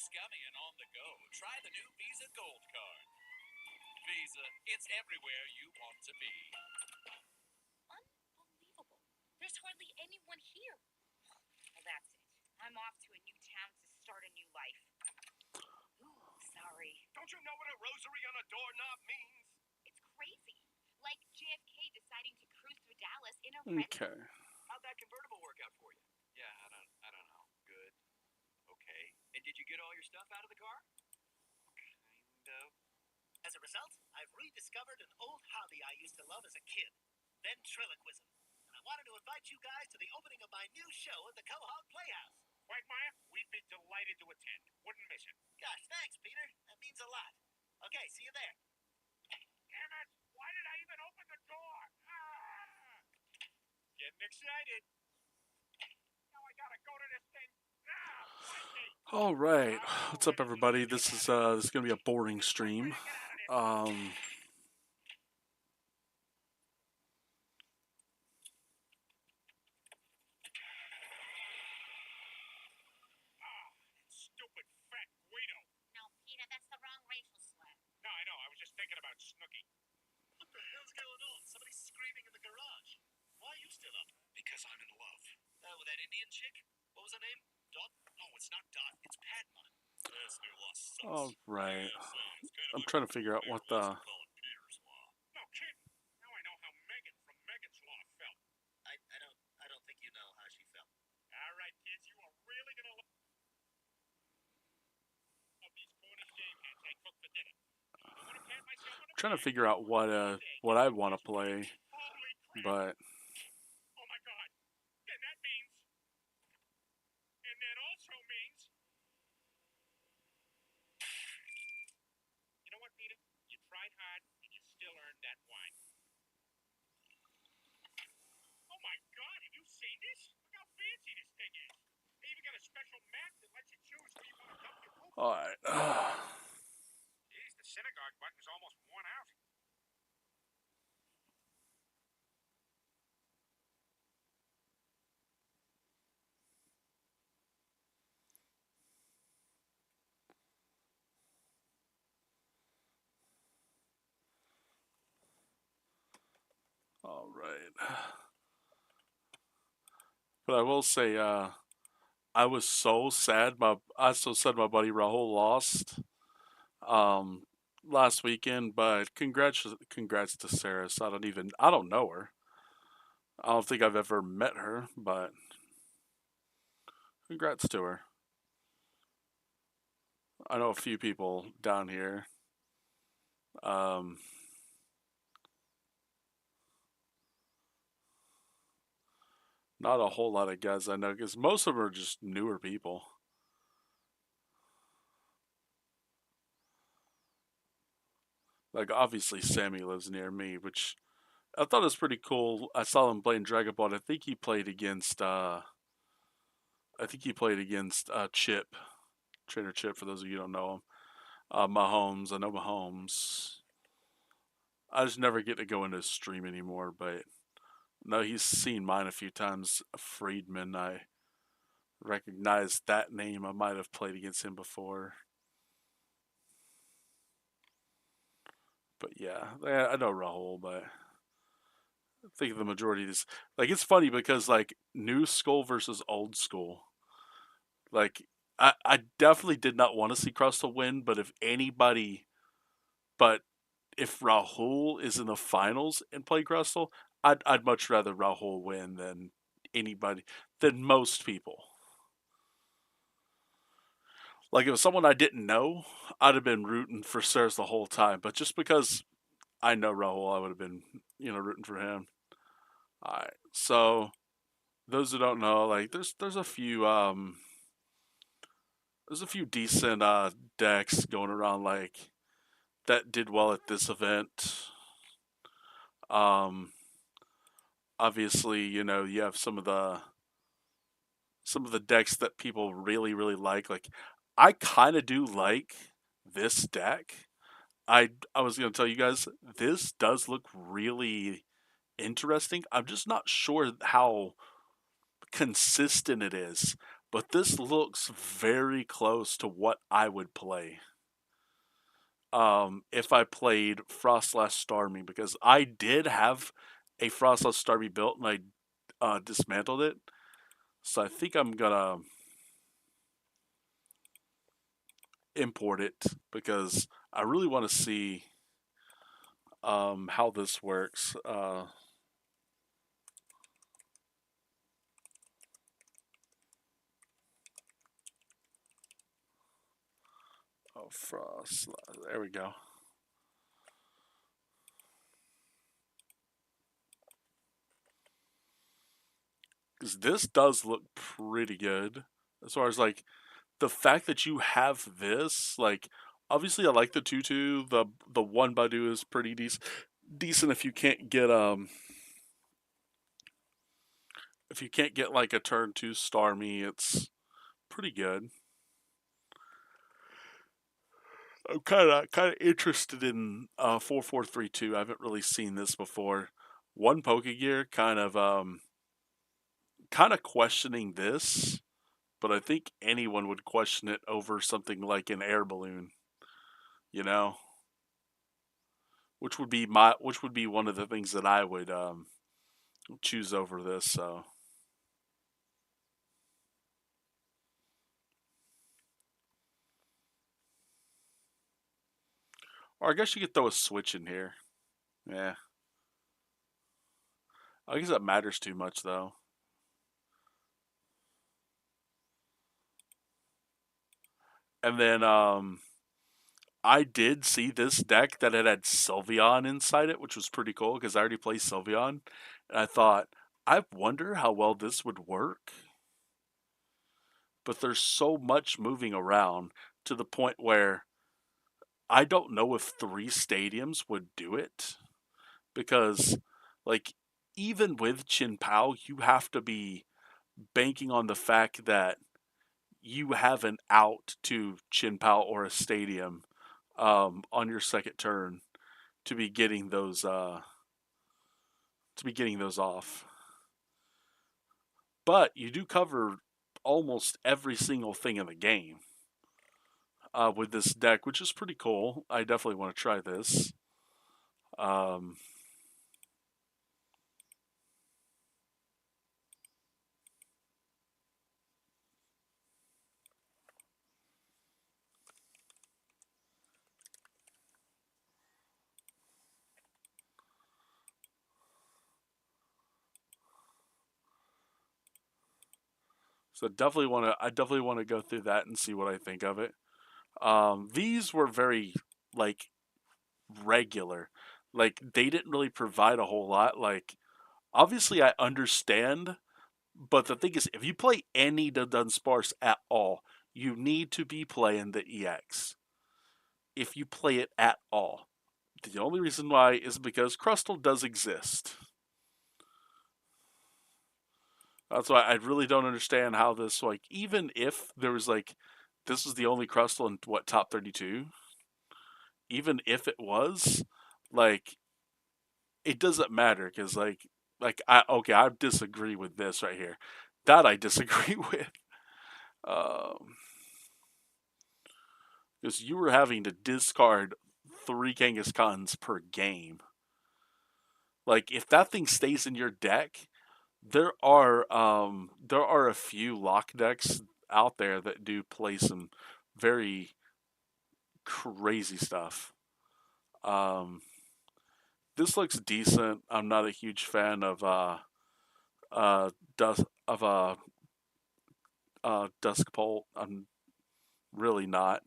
scummy and on the go. Try the new Visa Gold Card. Visa, it's everywhere you want to be. Unbelievable. There's hardly anyone here. Well, that's it. I'm off to a new town to start a new life. Ooh, sorry. Don't you know what a rosary on a doorknob means? It's crazy. Like JFK deciding to cruise through Dallas in a rental. Okay. How'd that convertible work out for you? Yeah, I don't know. Good. Okay. And did you get all your stuff out of the car? Kind of. As a result, I've rediscovered an old hobby I used to love as a kid, ventriloquism. And I wanted to invite you guys to the opening of my new show at the Quahog Playhouse. Quagmire, we'd be delighted to attend. Wouldn't miss it. Gosh, thanks, Peter. That means a lot. Okay, see you there. Damn it! Why did I even open the door? Ah! Getting excited. Now I gotta go to this thing. All right. What's up, everybody? This is gonna be a boring stream. Stupid fat Guido. No, Peter, that's the wrong racial slur. No, I know. I was just thinking about Snooky. What the hell's going on? Somebody's screaming in the garage. Why are you still up? Because I'm in love. With that Indian chick? What was her name? Dot? No, it's not Dot. It's Padma. All right. I'm trying to figure out what the. No kidding. Now I know how Megan from Megan's Law felt. I don't think you know how she felt. All right, kids, you are really gonna love these Cornish game hens I cooked for dinner. I want to pat myself on the I'm trying to back. figure out what I want to play, Holy crap. but Oh my God. And that means. And that also means. You know what, Peter? You tried hard and you still earned that wine. Oh my God, have you seen this? Look how fancy this thing is. They even got a special map that lets you choose where you want to dump your poop. all right. Jeez, the synagogue button's almost worn out. All right. But I will say, I was so sad. My buddy Rahul lost last weekend. But congrats to Sarah. So I don't know her. I don't think I've ever met her, but congrats to her. I know a few people down here. Not a whole lot of guys I know, because most of them are just newer people. Like, obviously, Sammy lives near me, which I thought was pretty cool. I saw him playing Dragon Ball. I think he played against Chip, Trainer Chip. For those of you who don't know him, Mahomes. I know Mahomes. I just never get to go into his stream anymore, but no, he's seen mine a few times. Friedman, I recognize that name. I might have played against him before. But yeah, I know Rahul, but I think the majority is like, it's funny because like new school versus old school. Like, I definitely did not want to see Crystal win, but if Rahul is in the finals and play Crystal, I'd much rather Rahul win than most people. Like, if it was someone I didn't know, I'd have been rooting for Saras the whole time. But just because I know Rahul, I would have been, rooting for him. All right. So those who don't know, like, there's a few decent decks going around, like, that did well at this event. Obviously, you have some of the decks that people really, really like. Like, I kind of do like this deck. I was gonna tell you guys, this does look really interesting. I'm just not sure how consistent it is. but this looks very close to what I would play. If I played Frostlass Starmie, because I did have a Frostlass Starmie built and I dismantled it. So I think I'm gonna import it because I really want to see how this works. Oh, Frost. There we go. Because this does look pretty good as far as like the fact that you have this. Like, obviously, I like the tutu. The one Badu is pretty decent if you can't get like a turn 2 Starmie, it's pretty good. I'm kind of interested in 4432. I haven't really seen this before. One Pokegear kind of questioning this, but I think anyone would question it over something like an air balloon, you know, which would be one of the things that I would choose over this. So, or I guess you could throw a switch in here. Yeah, I guess that matters too much though. And then I did see this deck that had Sylveon inside it, which was pretty cool because I already play Sylveon. And I thought, I wonder how well this would work. But there's so much moving around to the point where I don't know if 3 stadiums would do it. Because, like, even with Chin Pao, you have to be banking on the fact that you have an out to Chin Pao or a stadium on your second turn to be getting those off. But you do cover almost every single thing in the game with this deck, which is pretty cool. I definitely want to try this. Um, so I definitely want to go through that and see what I think of it. These were very like regular. Like they didn't really provide a whole lot. Like obviously I understand, but the thing is if you play any Dunsparce at all, you need to be playing the EX. If you play it at all. The only reason why is because Crustle does exist. That's why I really don't understand how this like even if there was like this was the only Crustle in what top 32, even if it was like it doesn't matter because I disagree with this right here. That I disagree with. Um, because you were having to discard 3 Kangaskhan's per game. Like if that thing stays in your deck, there are a few lock decks out there that do play some very crazy stuff. Um, this looks decent. I'm not a huge fan of dust of Dusk Bolt. I'm really not.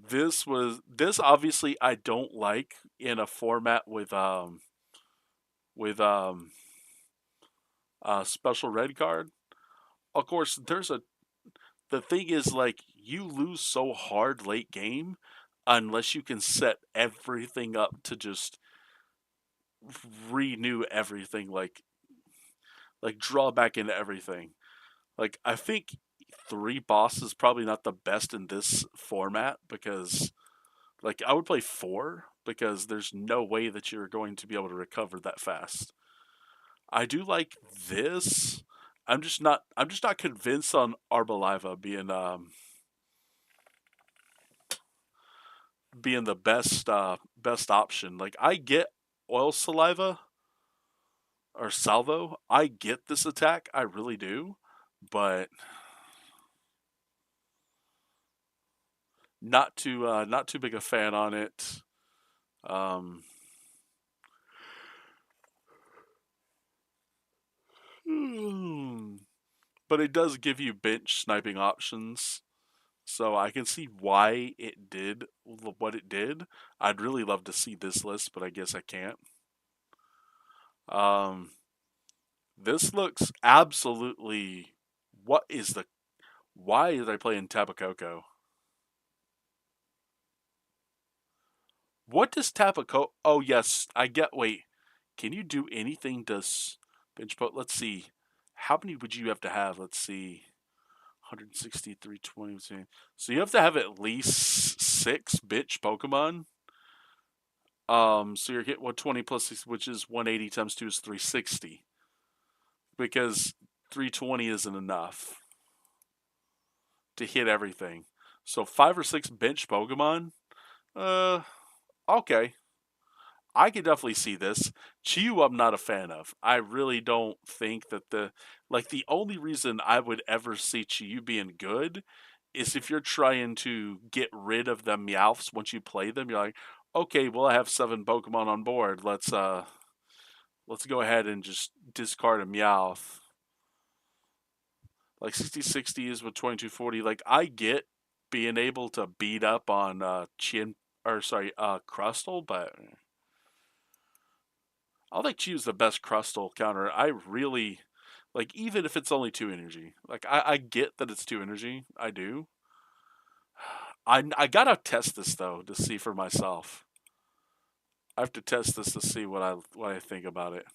This obviously I don't like in a format with special red card. Of course, the thing is like you lose so hard late game unless you can set everything up to just renew everything like draw back into everything. Like I think 3 boss is probably not the best in this format because like I would play 4 because there's no way that you're going to be able to recover that fast. I do like this. I'm just not convinced on Arbaliva being the best option. Like I get oil saliva or salvo. I get this attack. I really do. But not too big a fan on it. Um, but it does give you bench sniping options, so I can see why it did what it did. I'd really love to see this list, but I guess I can't. Um, this looks absolutely. What is the? Why is I playing Tabacoco? What does Tabacoco? Oh yes, I get. Wait, can you do anything? Does bench put? Let's see. How many would you have to have? Let's see. 160, 320. So you have to have at least six bitch Pokemon. So you're getting 120 plus 6, which is 180 times 2 is 360. Because 320 isn't enough to hit everything. So 5 or 6 bench Pokemon? Uh, okay. I could definitely see this. Chiyu, I'm not a fan of. I really don't think that the only reason I would ever see Chiyu being good is if you're trying to get rid of the Meowths once you play them. You're like, okay, well I have 7 Pokemon on board. Let's go ahead and just discard a Meowth. Like 60/60 is with 22/40. Like I get being able to beat up on Crustle, but I think Chiyu's the best Crustle counter. I really like, even if it's only 2 energy. Like I get that it's 2 energy. I do. I gotta test this though to see for myself. I have to test this to see what I think about it.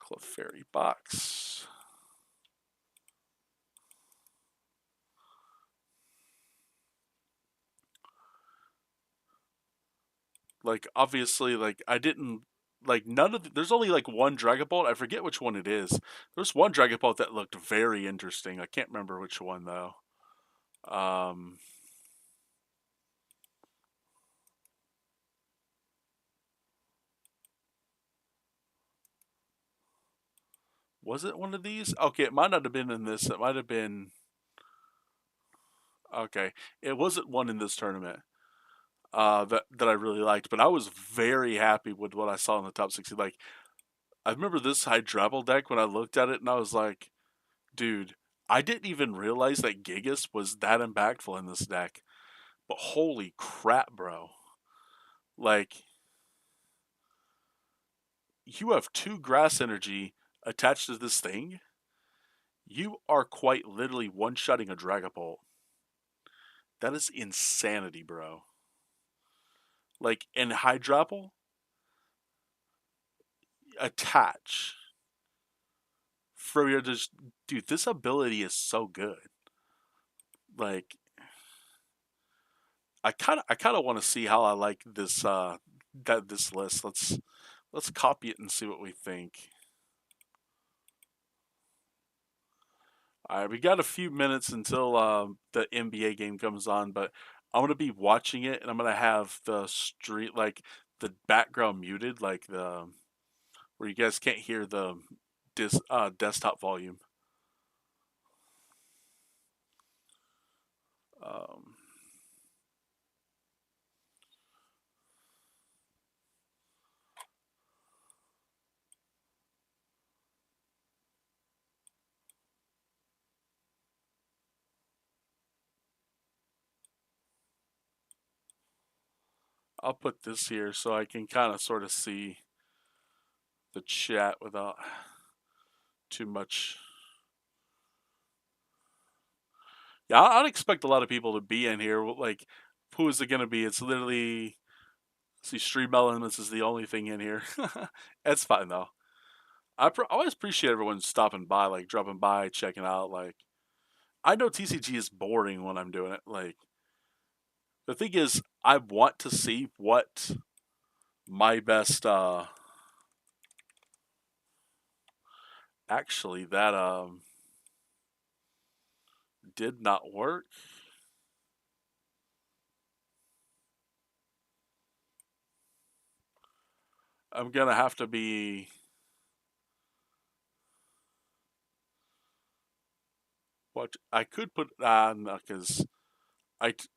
Clefairy box. Like obviously, like I didn't like none of there's only like one Dragon Ball. I forget which one it is. There's one Dragon Ball that looked very interesting. I can't remember which one though. Um, was it one of these? Okay, it might not have been in this. It might have been okay. It wasn't one in this tournament. That I really liked, but I was very happy with what I saw in the top 60. Like I remember this Hydrabble deck when I looked at it and I was like, dude, I didn't even realize that Gigas was that impactful in this deck. But holy crap, bro. Like, you have 2 grass energy attached to this thing. You are quite literally one-shotting a Dragapult. That is insanity, bro. Like, in Hydrapple, attach. For just, dude, this ability is so good. Like, I kind of want to see how I like this list. Let's copy it and see what we think. All right, we got a few minutes until the NBA game comes on, but I'm gonna be watching it and I'm gonna have the street like the background muted, like the where you guys can't hear the desktop volume. Um, I'll put this here so I can kind of sort of see the chat without too much. Yeah, I'd expect a lot of people to be in here. Like, who is it going to be? It's literally, see, Stream Elements is the only thing in here. It's fine though. I always appreciate everyone stopping by, like dropping by, checking out. Like, I know TCG is boring when I'm doing it. Like, The thing is, I want to see what my best. Actually, that did not work. I'm gonna have to be. What I could put on because I t-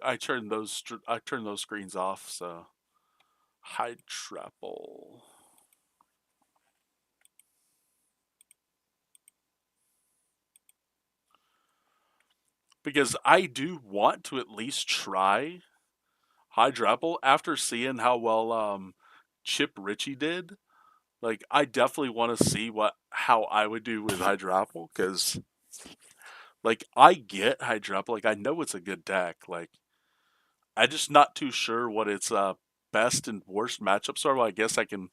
I turned those screens off. So hide trapple. Because I do want to at least try Hydrapple after seeing how well Chip Ritchie did. Like I definitely want to see what how I would do with Hydrapple because like I get Hydrapple, like I know it's a good deck. Like I'm just not too sure what its best and worst matchups are. Well, I guess I can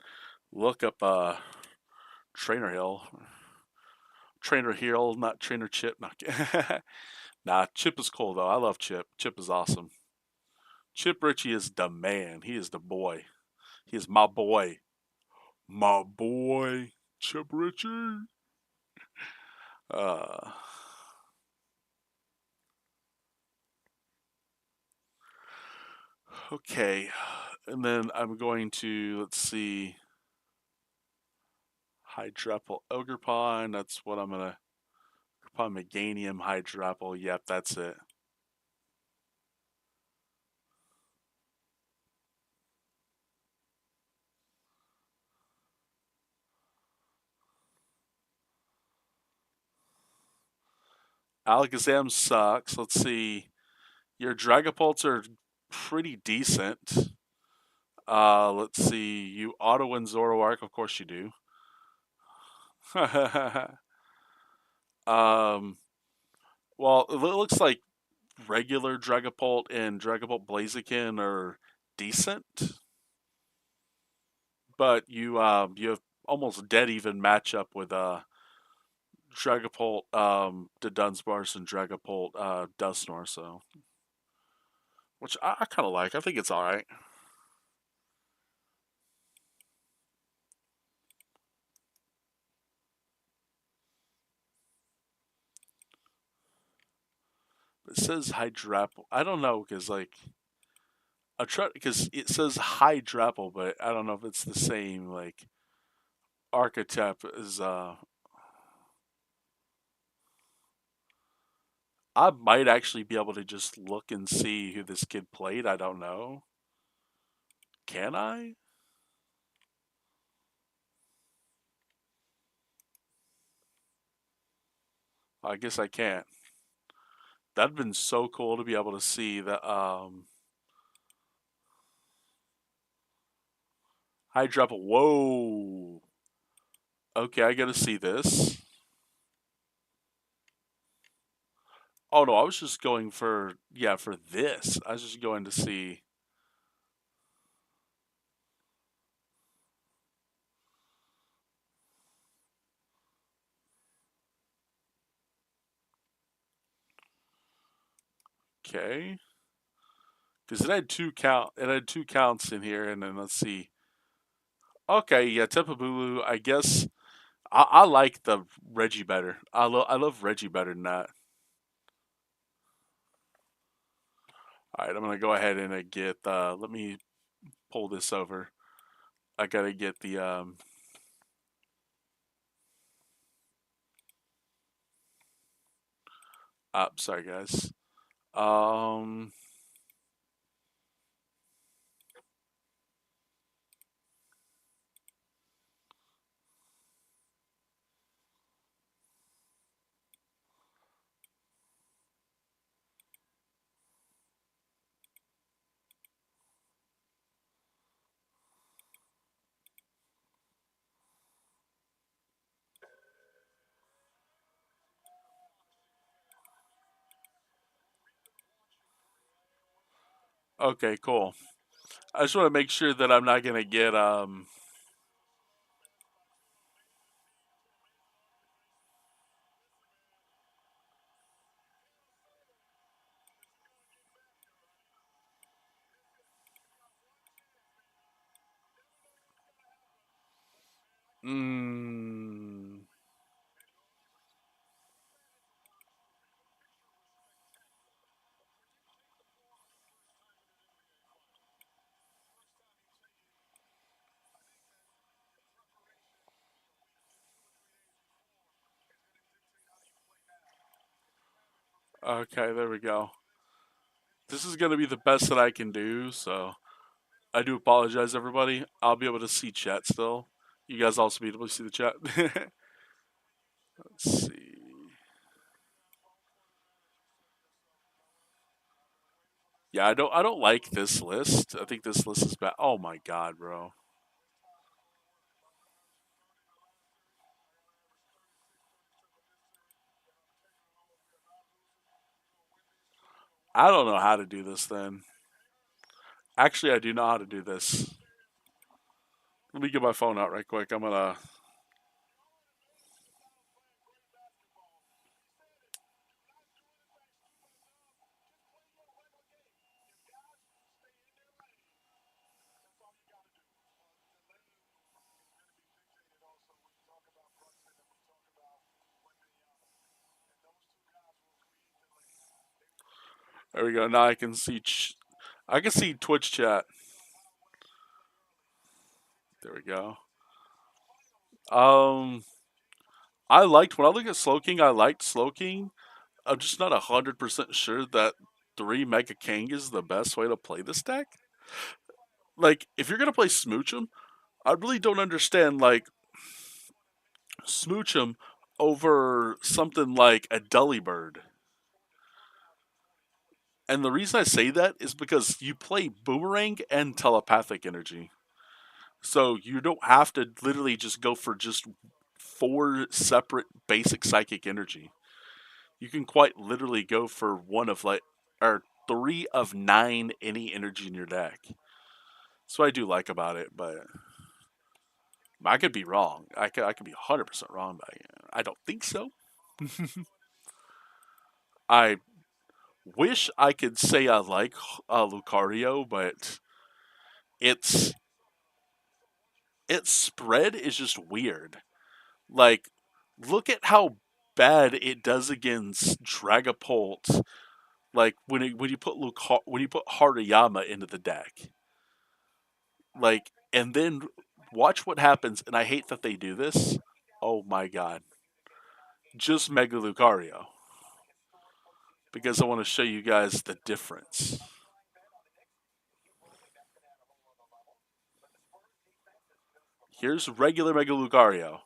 look up Trainer Hill. Trainer Hill, not Trainer Chip. Not nah, Chip is cool though. I love Chip. Chip is awesome. Chip Ritchie is the man. He is the boy. He is my boy. My boy. Chip Ritchie. Uh, okay. And then I'm going to, let's see, Hydrapple Ogre Pond. That's what I'm going to, probably Meganium Hydrapple. Yep, that's it. Alakazam sucks. Let's see. Your Dragapults are pretty decent. Let's see. You auto win Zoroark. Of course you do. um, well, it looks like regular Dragapult and Dragapult Blaziken are decent, but you have almost dead even matchup with Dragapult the Dunsparce and Dragapult Dunsnore, so which I kind of like. I think it's all right. It says Hydrapple. I don't know because like I try because it says Hydrapple, but I don't know if it's the same like archetype as I might actually be able to just look and see who this kid played. I don't know. Can I? I guess I can't. That'd been so cool to be able to see that. Hydra. Whoa. Okay, I gotta see this. Oh no, I was just going for for this. I was just going to see. Okay, because it had two count. It had two counts in here, and then let's see. Okay, yeah, Tepabulu. I guess I like the Reggie better. I love Reggie better than that. All right, I'm gonna go ahead and get. Let me pull this over. I gotta get the sorry guys. Um. Okay, cool. I just want to make sure that I'm not gonna get Mm. Okay, there we go. This is gonna be the best that I can do, so I do apologize, everybody. I'll be able to see chat still. You guys also be able to see the chat. Let's see. Yeah, I don't like this list. I think this list is bad. Oh my god, bro. I don't know how to do this then. Actually, I do know how to do this. Let me get my phone out right quick. I'm gonna. There we go. Now I can see. I can see Twitch chat. There we go. Um, I liked when I look at Slow King. I liked Slow King. I'm just not 100% sure that 3 Mega King is the best way to play this deck. Like, if you're gonna play Smooch 'em, I really don't understand like Smooch 'em over something like a Dullybird. And the reason I say that is because you play Boomerang and Telepathic Energy. So you don't have to literally just go for just 4 separate basic Psychic Energy. You can quite literally go for one of like, or 3 of 9 any energy in your deck. That's what I do like about it, but I could be wrong. I could be 100% wrong, but I don't think so. I wish I could say I like Lucario, but its its spread is just weird. Like, look at how bad it does against Dragapult. Like when you put when you put Haruyama into the deck, like, and then watch what happens. And I hate that they do this. Oh my god, just Mega Lucario because I want to show you guys the difference. Here's regular Mega Lucario.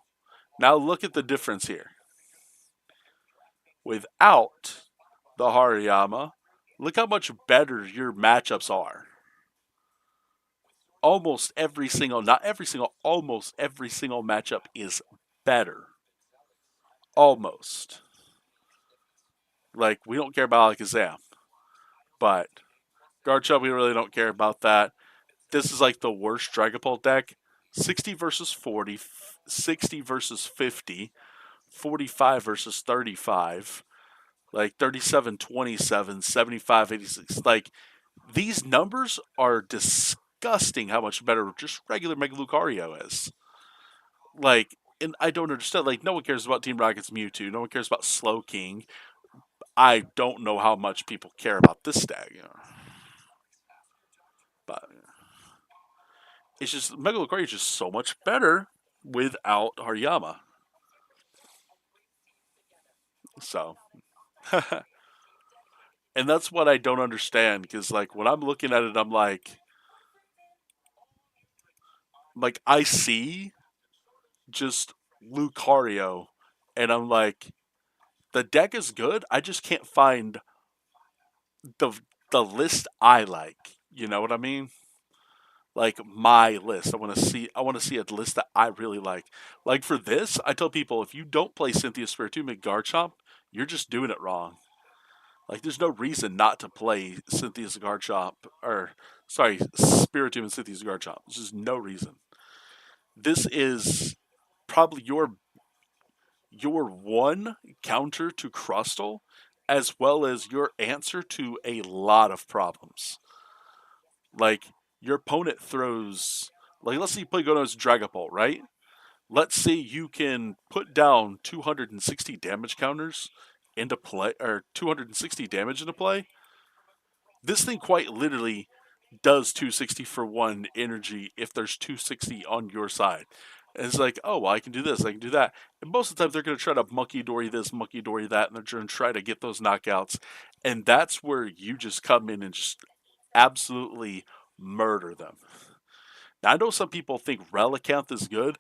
Now look at the difference here. Without the Hariyama, look how much better your matchups are. Almost every single, not every single, almost every single matchup is better. Almost. Like, we don't care about Alakazam, but Garchomp, we really don't care about that. This is like the worst Dragapult deck. 60 versus 40, 60 versus 50, 45 versus 35, like 37 27, 75 86. Like, these numbers are disgusting how much better just regular Mega Lucario is. Like, and I don't understand. Like, no one cares about Team Rocket's Mewtwo. No one cares about Slow King. I don't know how much people care about this deck, but it's just Mega Lucario is just so much better without Hariyama. So, and that's what I don't understand because like when I'm looking at it, I'm like I see just Lucario, and I'm like the deck is good. I just can't find the the list I like. You know what I mean? Like my list. I want to see a list that I really like. Like for this, I tell people if you don't play Cynthia Spiritomb Garchomp, you're just doing it wrong. Like there's no reason not to play Cynthia's Garchomp or sorry, Spiritomb and Cynthia's Garchomp. There's just no reason. This is probably your one counter to Crustle as well as your answer to a lot of problems. Like your opponent throws, like let's say you play Gono's Dragapult, right? let's say you can put down 260 damage counters into play, or 260 damage into play. This thing quite literally does 260 for one energy if there's 260 on your side. And it's like, oh, well, I can do this, I can do that. And most of the time, they're going to try to monkey dory this, monkey dory that, and they're going to try to get those knockouts. And that's where you just come in and just absolutely murder them. Now, I know some people think Relicanth is good.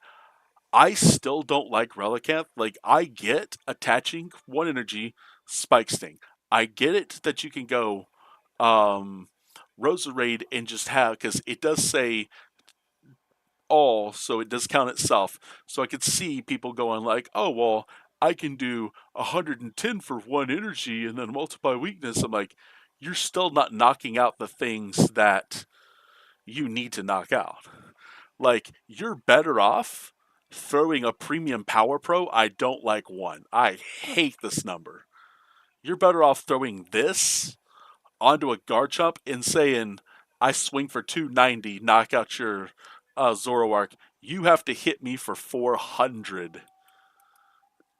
I still don't like Relicanth. Like, I get attaching one energy, Spike Sting. I get it that you can go um, Roserade and just have, because it does say all, so it does count itself. So I could see people going like, oh, well, I can do 110 for one energy and then multiply weakness. I'm like, you're still not knocking out the things that you need to knock out. Like, you're better off throwing a premium power pro. I don't like one. I hate this number. You're better off throwing this onto a Garchomp and saying, I swing for 290, knock out your Zoroark. You have to hit me for 400.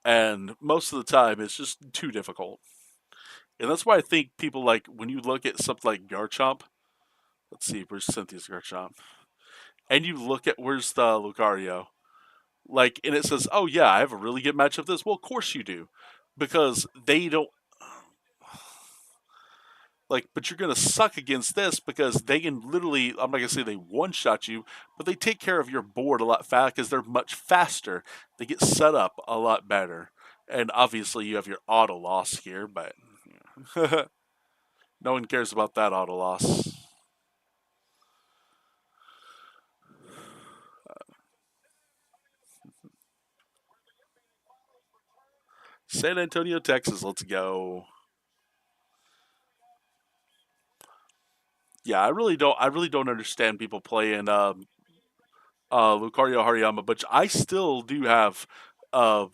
And most of the time, it's just too difficult. And that's why I think people like, when you look at something like Garchomp, let's see, where's Cynthia's Garchomp? And you look at where's the Lucario, like, and it says, oh yeah, I have a really good match of this. Well, of course you do, because they don't like, but you're gonna suck against this because they can literally, I'm not gonna say they one shot you, but they take care of your board a lot faster because they're much faster. They get set up a lot better, and obviously you have your auto loss here, but no one cares about that auto loss. San Antonio, Texas, let's go. Yeah, I really don't understand people playing Lucario Hariyama, but I still do have uh,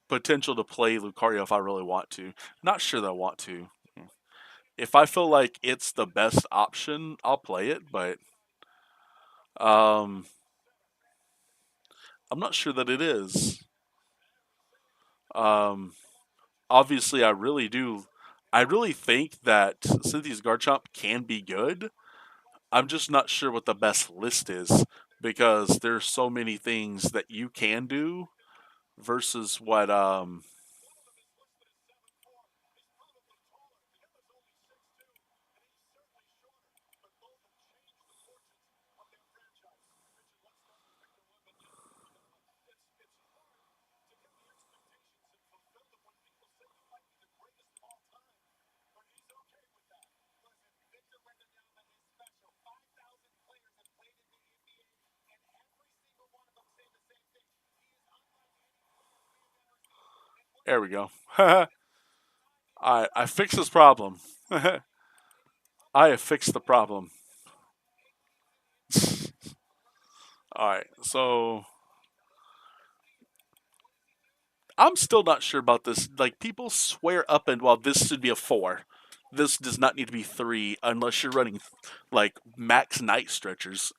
potential to play Lucario if I really want to. Not sure that I want to. If I feel like it's the best option, I'll play it, but um, I'm not sure that it is. Um, obviously, I really do. I really think that Cynthia's Garchomp can be good. I'm just not sure what the best list is because there's so many things that you can do versus what there we go. I fixed this problem. I have fixed the problem. All right, so I'm still not sure about this. Like, people swear up and well, this should be a 4. This does not need to be 3 unless you're running like max night stretchers.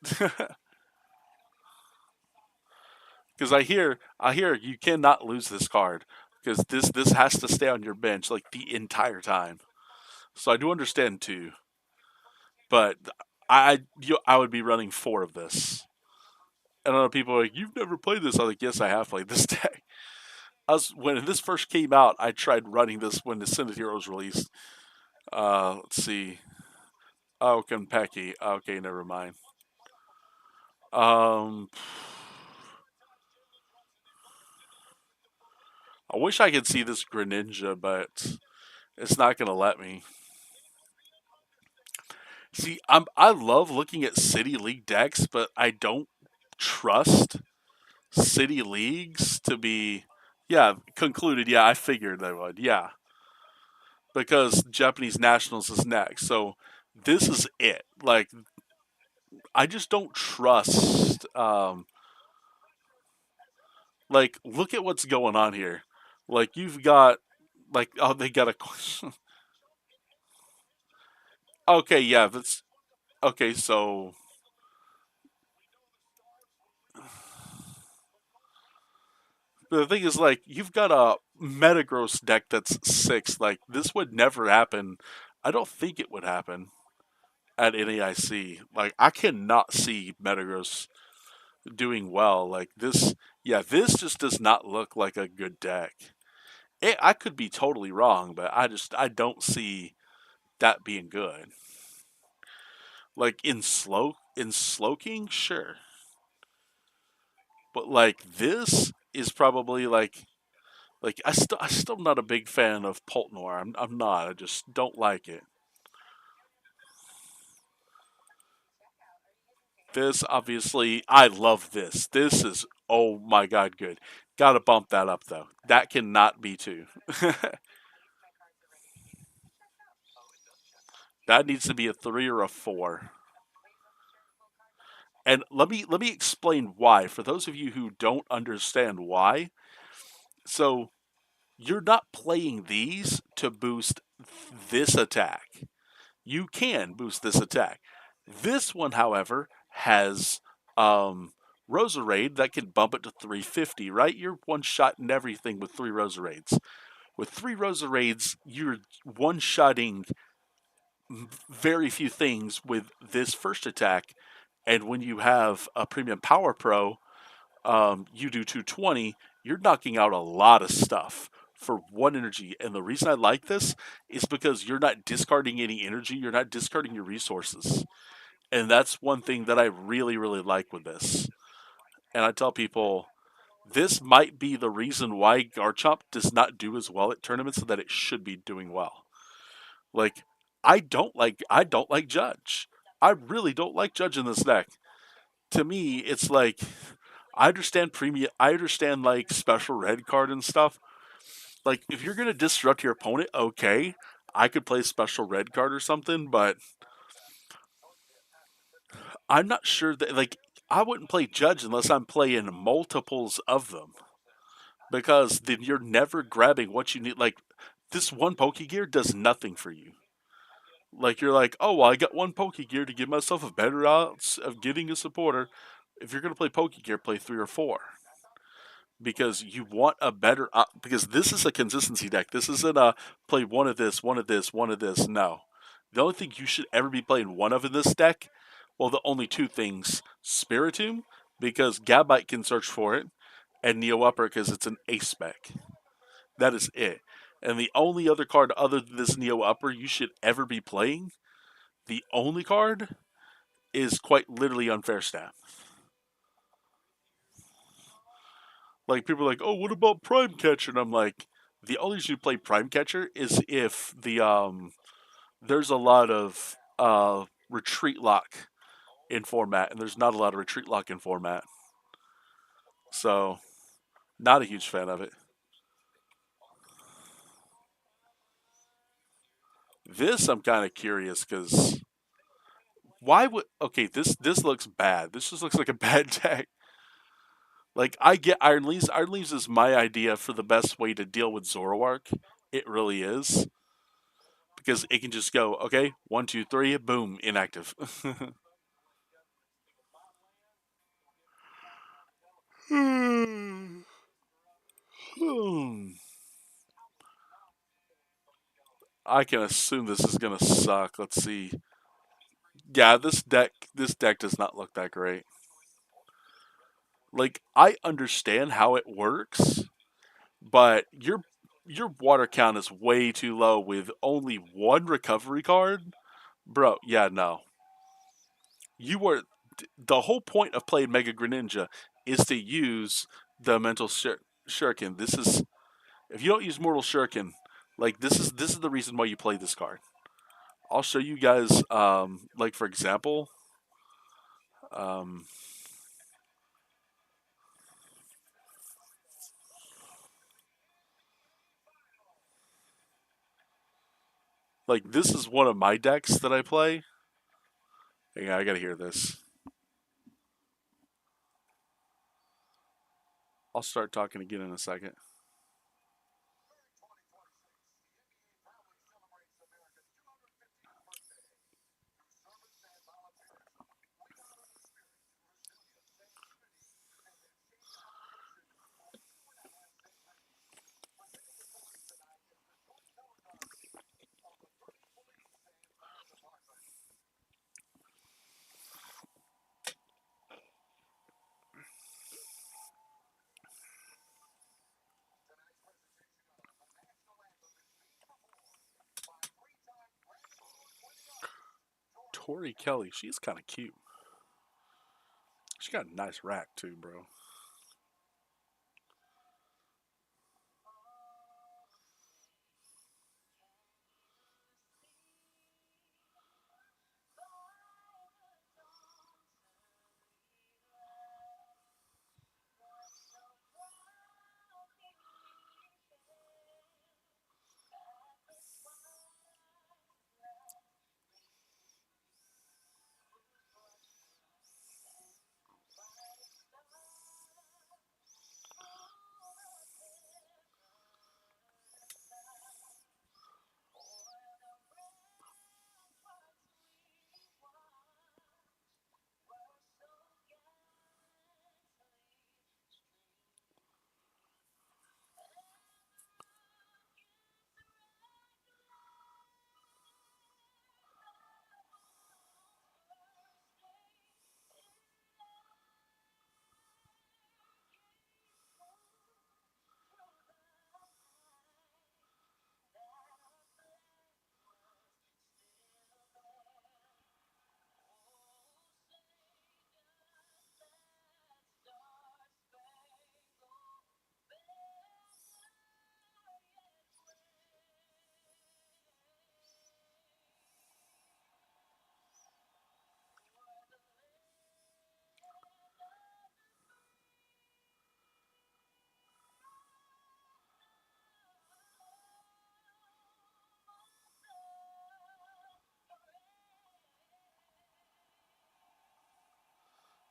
Because I hear you cannot lose this card because this has to stay on your bench like the entire time. So I do understand too, but I would be running 4 of this. And other people are like, you've never played this. I'm like, yes, I have played this deck. When this first came out, I tried running this when the Synth Hero was released. Let's see. Oh, Kenpeki. Okay, never mind. Um, I wish I could see this Greninja, but it's not gonna let me. See, I love looking at City League decks, but I don't trust City Leagues to be. Yeah, concluded. Yeah, I figured they would. Yeah, because Japanese Nationals is next. So this is it. Like, I just don't trust. Like, look at what's going on here. Like, you've got, like, oh, they got a. Okay, yeah, that's okay. So But the thing is, like, you've got a Metagross deck that's 6. Like, this would never happen. I don't think it would happen at NAIC. Like, I cannot see Metagross doing well. Like, this, yeah, this just does not look like a good deck. I could be totally wrong, but I don't see that being good. Like, in Slowking, sure. But, like, this is probably, like I still not a big fan of Poltnor. I'm not. I just don't like it. This obviously I love this. This is oh my god good. Got to bump that up though. That cannot be 2. That needs to be a 3 or a 4. And let me explain why for those of you who don't understand why. So you're not playing these to boost this attack. You can boost this attack. This one, however, has Roserade that can bump it to 350, right? You're one shot and everything with 3 Roserades. With 3 Roserades, you're one shotting very few things with this first attack. And when you have a Premium Power Pro, you do 220, you're knocking out a lot of stuff for 1 energy. And the reason I like this is because you're not discarding any energy, you're not discarding your resources. And that's one thing that I really, really like with this. And I tell people this might be the reason why Garchomp does not do as well at tournaments that it should be doing well. Like I don't like Judge. I really don't like Judge in this deck. To me, it's like I understand premium. I understand like special red card and stuff. Like if you're gonna disrupt your opponent, okay, I could play special red card or something, but I'm not sure that like I wouldn't play Judge unless I'm playing multiples of them because then you're never grabbing what you need. Like this one Pokegear does nothing for you. Like you're like, oh, well, I got one Pokegear to give myself a better odds of getting a supporter. If you're gonna play Pokegear, play 3 or 4 because you want a better. Because this is a consistency deck. This isn't a play one of this, one of this, one of this. No, the only thing you should ever be playing one of in this deck, well, the only 2 things: Spiritomb because Gabite can search for it, and Neo Upper because it's an ace spec. That is it. And the only other card other than this Neo Upper you should ever be playing, the only card is quite literally Unfair Staff. Like people are like, oh, what about Prime Catcher? And I'm like, the only reason you play Prime Catcher is if there's a lot of retreat lock in format, and there's not a lot of retreat lock in format. So, not a huge fan of it. This I'm kind of curious because why would okay this looks bad. This just looks like a bad deck. Like I get Iron Leaves. Iron Leaves is my idea for the best way to deal with Zoroark. It really is because it can just go okay 1 2 3 boom inactive. I can assume this is gonna suck. Let's see. Yeah, this deck does not look that great. Like I understand how it works, but your water count is way too low with only 1 recovery card. Bro, yeah, no. You were the whole point of playing Mega Greninja is to use the mental shuriken. This is if you don't use Mortal Shuriken, like this is the reason why you play this card. I'll show you guys like for example, um like this is one of my decks that I play. Hang on, I gotta hear this. I'll start talking again in a second. Tori Kelly. She's kind of cute. She got a nice rack too, bro.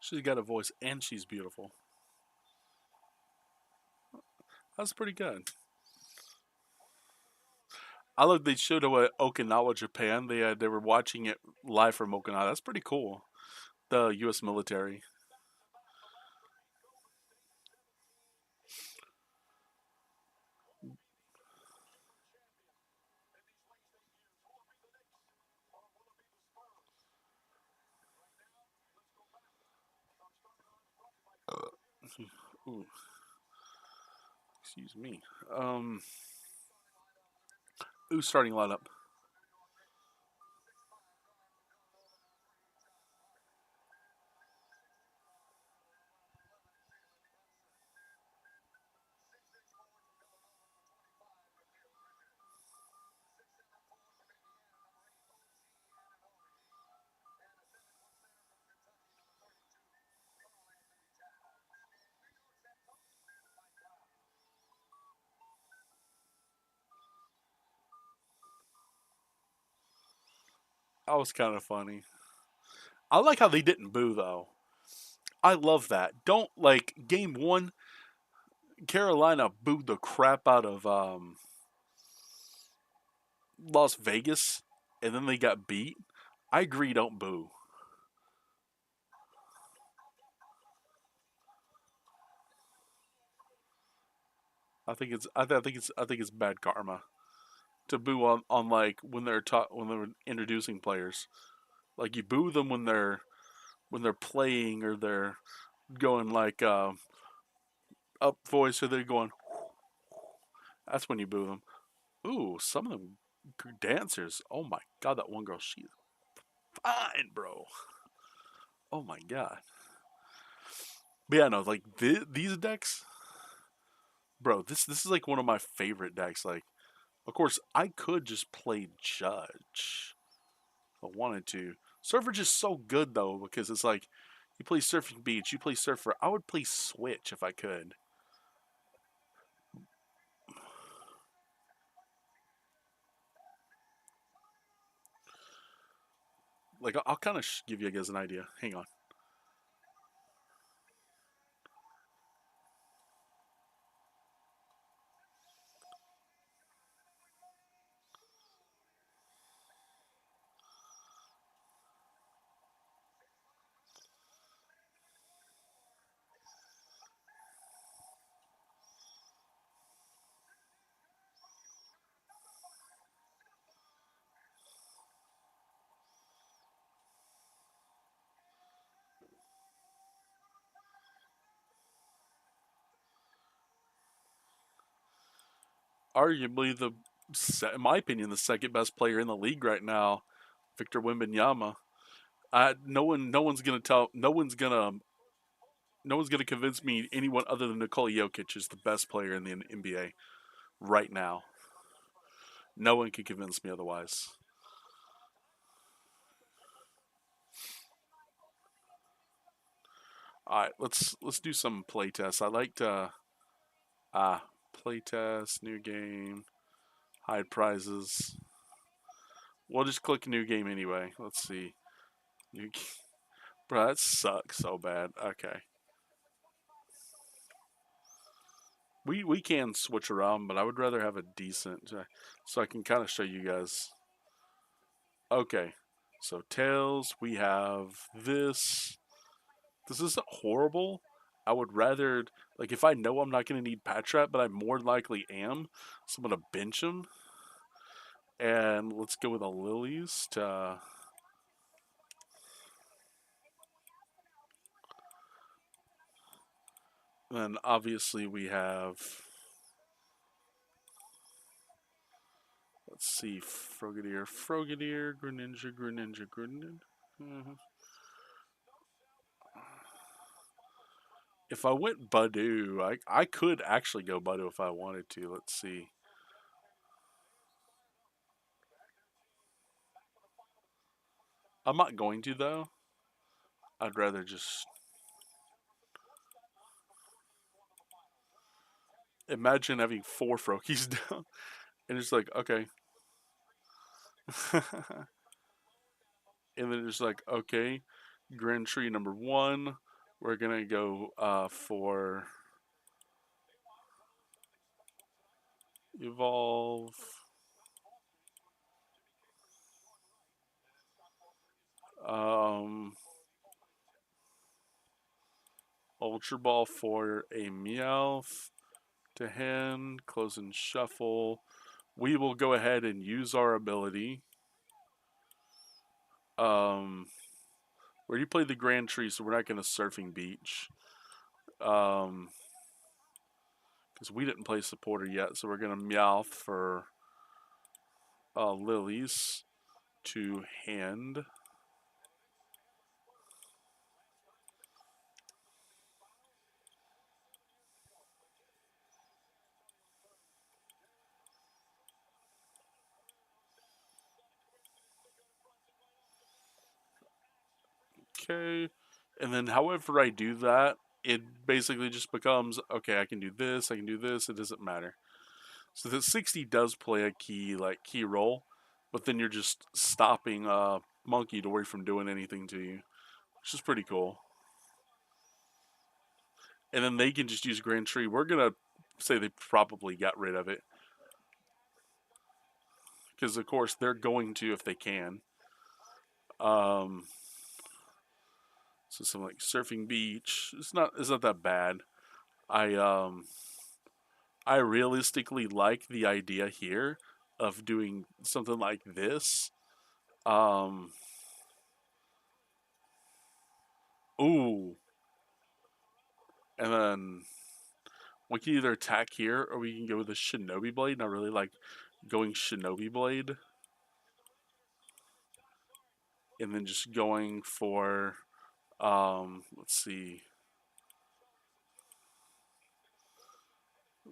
She's got a voice and she's beautiful. That's pretty good. I love they showed up at Okinawa, Japan. They were watching it live from Okinawa. That's pretty cool. The U.S. military. Ooh, excuse me. Um, Ooh, starting lineup. That was kind of funny. I like how they didn't boo though. I love that. Don't like game one. Carolina booed the crap out of Las Vegas, and then they got beat. I agree. Don't boo. I think it's bad karma to boo on like when they're introducing players. Like you boo them when they're playing or they're going like up voice or they're going. That's when you boo them. Ooh, some of them dancers. Oh my god, that one girl, she's fine, bro. Oh my god. But yeah, no, like these decks, bro. This is like one of my favorite decks. Like, of course, I could just play Judge if I wanted to. Surfer just so good though because it's like you play Surfing Beach, you play Surfer. I would play Switch if I could. Like I'll kind of give you guys an idea. Hang on. Arguably in my opinion, the second best player in the league right now, Victor Wembanyama. No one's gonna convince me anyone other than Nikola Jokic is the best player in the NBA right now. No one can convince me otherwise. All right, let's do some play tests. I like to play test, new game, hide prizes. We'll just click new game anyway. Let's see. New Bro, that sucks so bad. Okay. We can switch around, but I would rather have a decent so I can kind of show you guys. Okay. So tails, we have this. This isn't horrible. I would rather like if I know I'm not going to need patch trap, but I more likely am, so I'm going to bench him. And let's go with the lilies to then obviously we have let's see Frogadier, Greninja. Mhm. If I went Badu, I could actually go Badu if I wanted to. Let's see. I'm not going to though. I'd rather just imagine having 4 Froakies down and it's like okay. And then it's like okay, Grand Tree number 1. We're gonna go for evolve. Um, Ultra Ball for a Meowth to hand, close and shuffle. We will go ahead and use our ability. Um, we already played the Grand Tree, so we're not going to Surfing Beach. Because we didn't play Supporter yet, so we're going to Meowth for Lilies to hand. Okay. And then however I do that, it basically just becomes okay, I can do this, it doesn't matter. So the 60 does play a key role, but then you're just stopping Monkey Dory from doing anything to you, which is pretty cool. And then they can just use Grand Tree. We're gonna say they probably got rid of it because of course they're going to if they can. Um, so something like Surfing Beach. It's not that bad. I um I realistically like the idea here of doing something like this. Um, ooh, and then we can either attack here or we can go with a Shinobi Blade. And I really like going Shinobi Blade. And then just going for, let's see,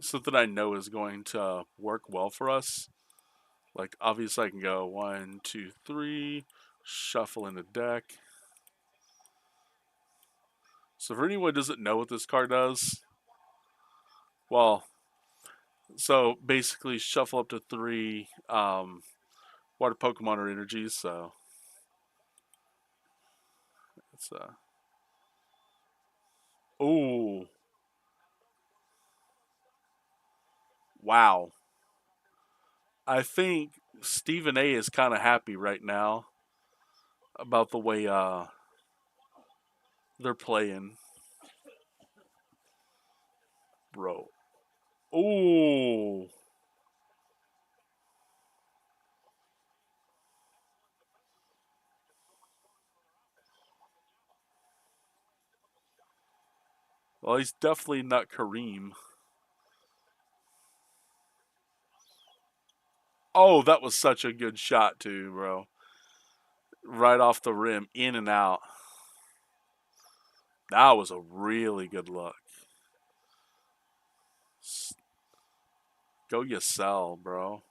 something I know is going to work well for us. Like, obviously, I can go 1, 2, 3, shuffle in the deck. So, for anyone who doesn't know what this card does, well, so basically, shuffle up to 3 water Pokemon or energies. So, it's ooh, wow. I think Stephen A is kind of happy right now about the way they're playing, bro. Ooh, well, he's definitely not Kareem. Oh, that was such a good shot too, bro. right off the rim, in and out. That was a really good look. Go you sell, bro.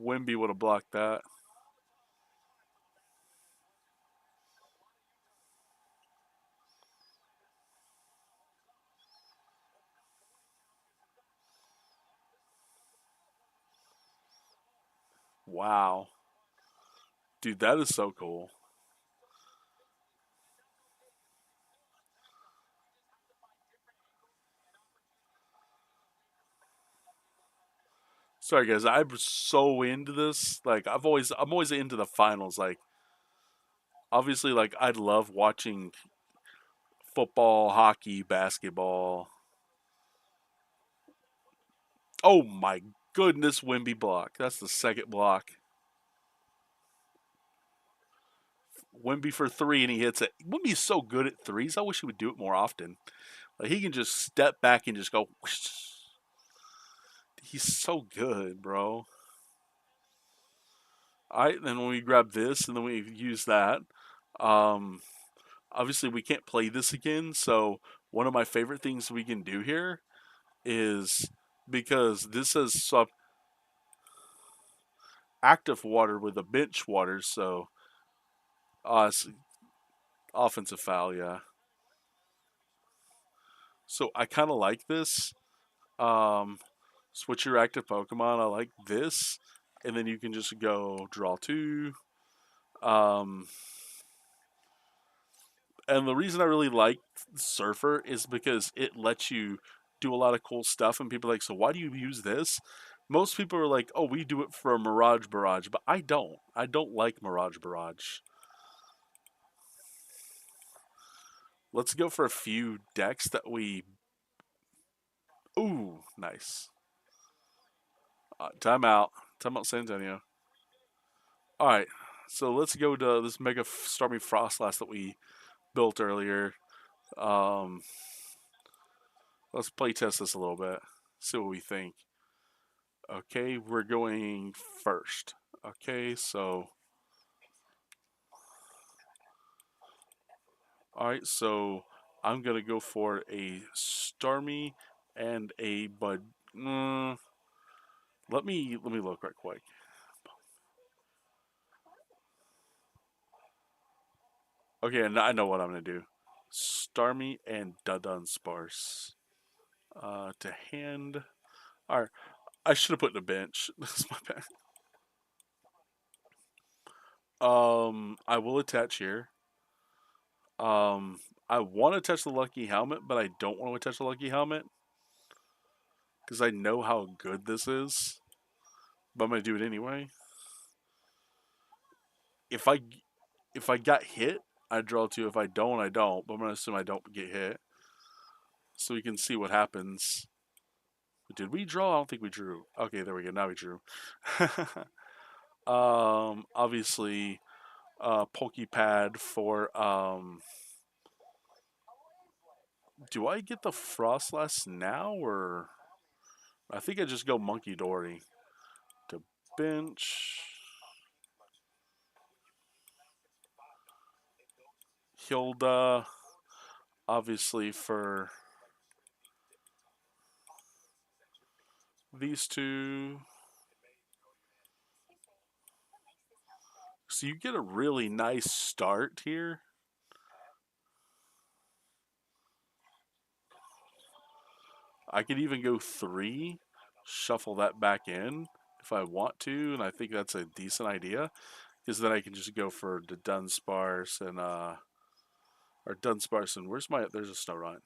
Wimby would have blocked that. Wow. Dude, that is so cool. Sorry guys, I'm so into this. Like I'm always into the finals. Like obviously like I love watching football, hockey, basketball. Oh my goodness, Wimby block. That's the second block. Wimby for three and he hits it. Wimby's so good at threes. I wish he would do it more often. Like he can just step back and just go whoosh. He's so good, bro. Alright, then when we grab this and then we use that, um obviously we can't play this again, so one of my favorite things we can do here is because this is sub active water with a bench water, so it's offensive foul, yeah. So I kind of like this. Um, switch your active Pokemon. I like this, and then you can just go draw two. Um, and the reason I really like Surfer is because it lets you do a lot of cool stuff, and people are like, so why do you use this? Most people are like, oh, we do it for a Mirage Barrage, but I don't. I don't like Mirage Barrage. Let's go for a few decks that we. Ooh, nice. Timeout. Timeout San Antonio. All right. So let's go to this Mega Stormy Frostlass that we built earlier. Um, let's play test this a little bit. See what we think. Okay, we're going first. Okay, so. All right, so I'm gonna go for a Stormy and a Bud. Let me look right quick. Okay, and I know what I'm gonna do. Starmie and Dudun Sparse. To hand. Alright, I should have put in a bench. That's my bad. I will attach here. I want to touch the Lucky Helmet, but I don't want to touch the Lucky Helmet because I know how good this is. But I'm gonna do it anyway. If I if I got hit, I draw two. If I don't, I don't. But I'm gonna assume I don't get hit, so we can see what happens. Did we draw? I don't think we drew. Okay, there we go. Now we drew. Obviously, Pokepad for do I get the Frostlass now or I think I just go Monkey Dory to bench Hilda obviously for these two. So you get a really nice start here. I could even go three, shuffle that back in if I want to, and I think that's a decent idea. Because then I can just go for the Dunsparce and or Dunsparce and where's my there's a Snorunt.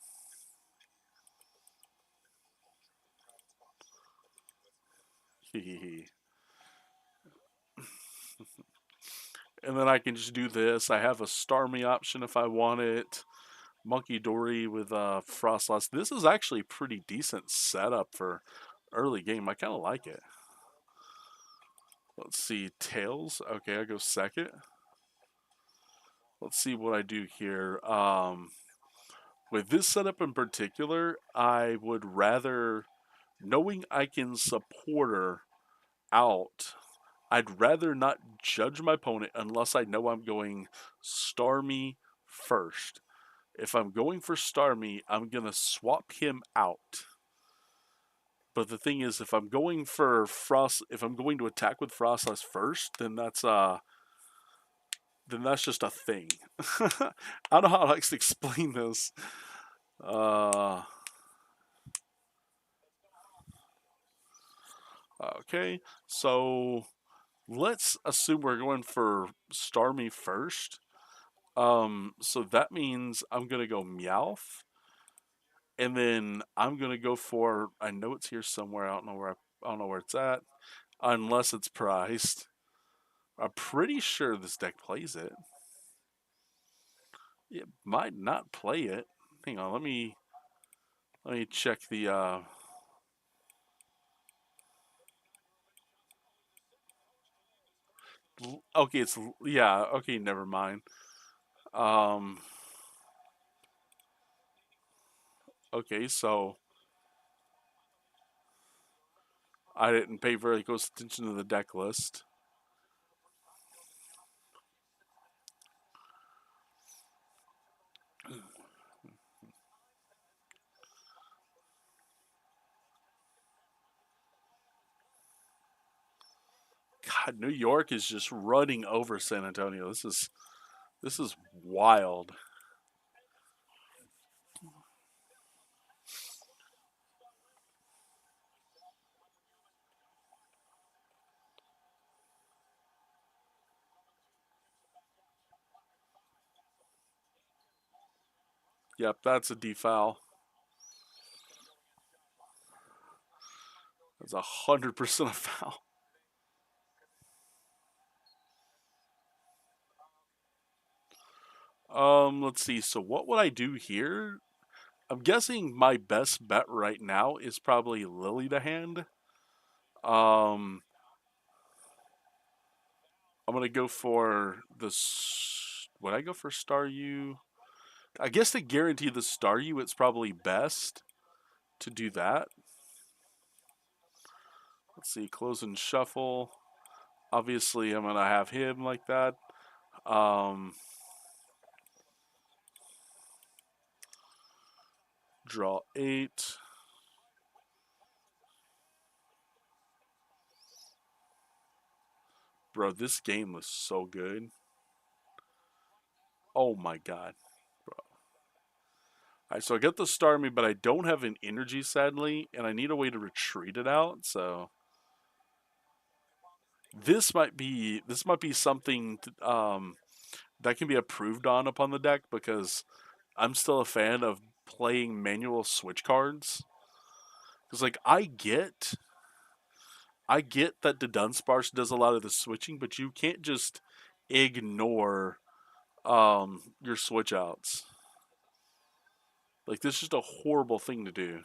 And then I can just do this. I have a Starmie option if I want it. Monkey Dory with Frostlass. This is actually pretty decent setup for early game. I kind of like it. Let's see, Tails. Okay, I go second. Let's see what I do here. With this setup in particular, I would rather, knowing I can support her out I'd rather not judge my opponent unless I know I'm going Starmie first. If I'm going for Starmie, I'm gonna swap him out. But the thing is, if I'm going for Frost, if I'm going to attack with Frostless first, then that's just a thing. I don't know how to explain this. Uh, okay, so let's assume we're going for Starmie first. So that means I'm gonna go Meowth, and then I'm gonna go for. I know it's here somewhere. I don't know where it's at, unless it's priced. I'm pretty sure this deck plays it. It might not play it. Hang on, let me check the. Okay, it's yeah. Okay, never mind. Um. Okay, so I didn't pay very close attention to the deck list. God, New York is just running over San Antonio. This is wild. Yep, that's a defoul. That's 100% a foul. Let's see. So what would I do here? I'm guessing my best bet right now is probably Lily to hand. Um, I'm gonna go for the. Would I go for Staryu? I guess to guarantee the Staryu, it's probably best to do that. Let's see. Close and shuffle. Obviously, I'm gonna have him like that. Um, draw 8. Bro, this game was so good. Oh my god. Alright, so I got the Starmie, but I don't have an energy, sadly, and I need a way to retreat it out, so this might be something that can be improved on upon the deck because I'm still a fan of playing manual switch cards. Because like I get that the Dunsparce does a lot of the switching, but you can't just ignore your switch outs. Like this is just a horrible thing to do.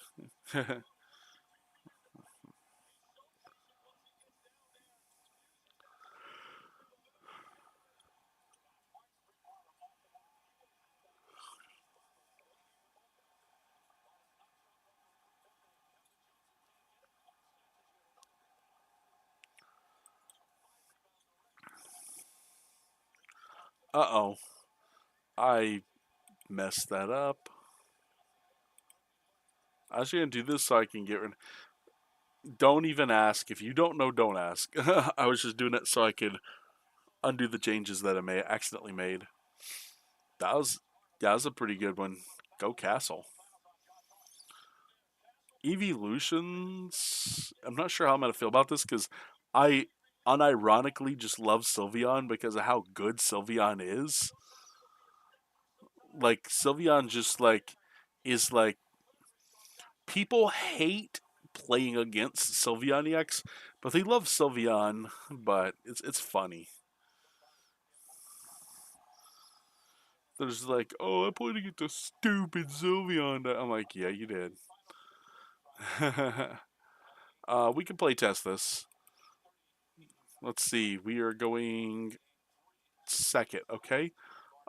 Uh-oh. I messed that up. I was gonna do this so I can get rid. Don't even ask. If you don't know, don't ask. I was just doing it so I could undo the changes that I may accidentally made. That was that was a pretty good one. Go Castle. Evolutions. I'm not sure how I'm gonna feel about this because I unironically just love Sylveon because of how good Sylveon is. Like Sylveon just like is like people hate playing against Sylveon EX, but they love Sylveon. But it's funny. There's like, oh, I played against the stupid Sylveon. I'm like, yeah, you did. We can play test this. Let's see. We are going second, okay?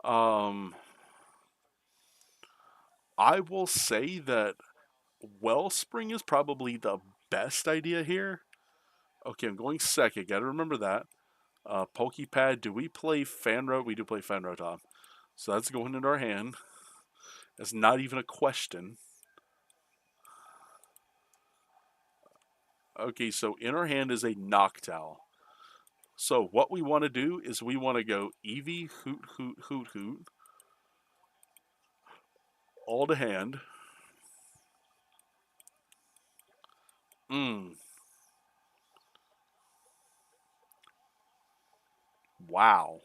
Um, I will say that Wellspring is probably the best idea here. Okay, I'm going second. Got to remember that. Pokepad. Do we play Fanro? We do play Fanro, Tom. So that's going into our hand. That's not even a question. Okay, so in our hand is a Noctowl. So what we want to do is we want to go Eevee, Hoot, Hoot, Hoot, Hoot, all to hand. Mmm. Wow.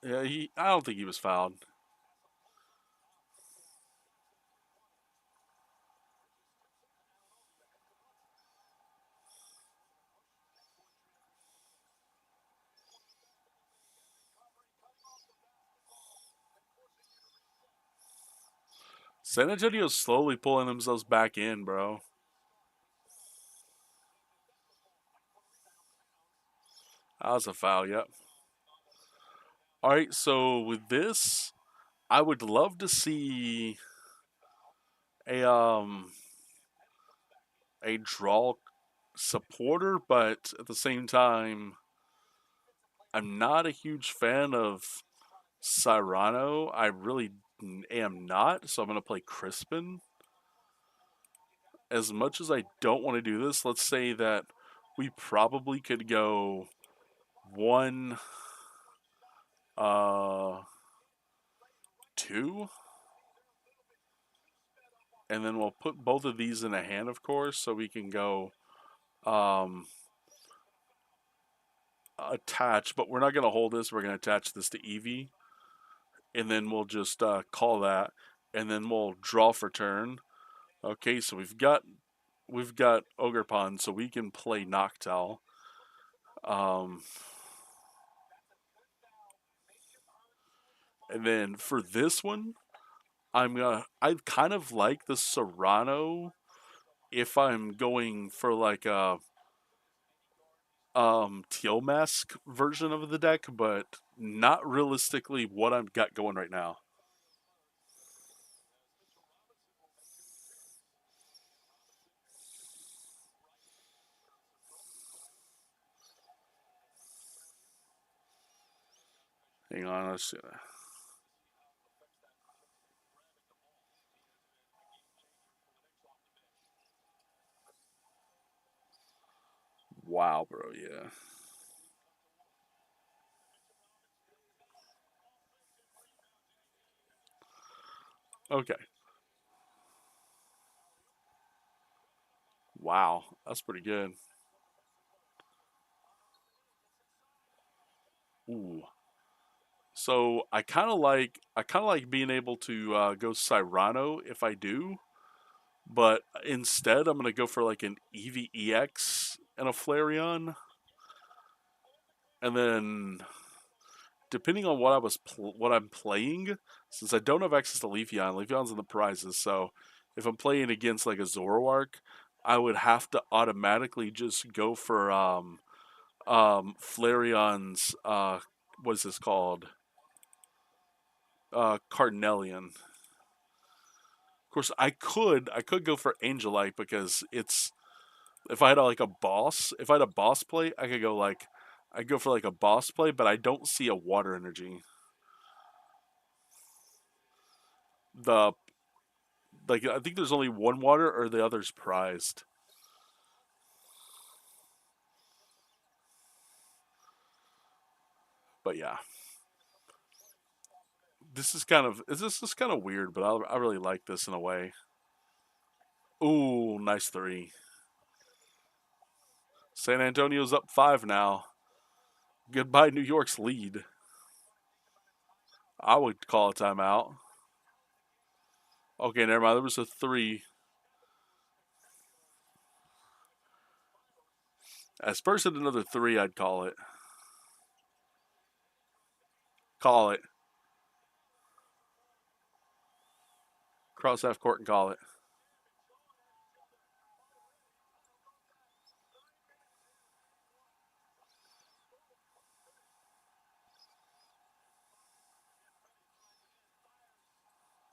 Yeah, I don't think he was fouled. San Antonio's slowly pulling themselves back in, bro. That was a foul, yep. All right, so with this, I would love to see a a draw supporter, but at the same time, I'm not a huge fan of Cyrano. I really am not, so I'm gonna play Crispin. As much as I don't want to do this, let's say that we probably could go one, uh, two, and then we'll put both of these in a hand, of course, so we can go um, attach. But we're not going to hold this. We're going to attach this to Eevee, and then we'll just call that, and then we'll draw for turn. Okay, so we've got Ogerpon, so we can play Noctowl. Um, and then for this one, I kind of like the Serrano if I'm going for like a teal mask version of the deck, but not realistically what I've got going right now. Hang on, let's see. Wow, bro, yeah. Okay. Wow, that's pretty good. Ooh. So I kind of like being able to go Cyrano if I do, but instead I'm gonna go for like an EVEX and a Flareon, and then depending on what I'm playing, since I don't have access to Leafeon, Leafeon's in the prizes. So if I'm playing against like a Zoroark, I would have to automatically just go for Flareon's what's this called, Carnelian. Of course, I could go for Angelite because it's if I had like a boss, if I had a boss play, I could go like I go for like a boss play, but I don't see a water energy. The like I think there's only one water or the other's prized. But yeah, this is kind of weird, but I really like this in a way. Ooh, nice three. San Antonio's up 5 now. Goodbye, New York's lead. I would call a timeout. Okay, never mind. There was a three. As Spurs hit another three, I'd call it. Call it. Cross half court and call it.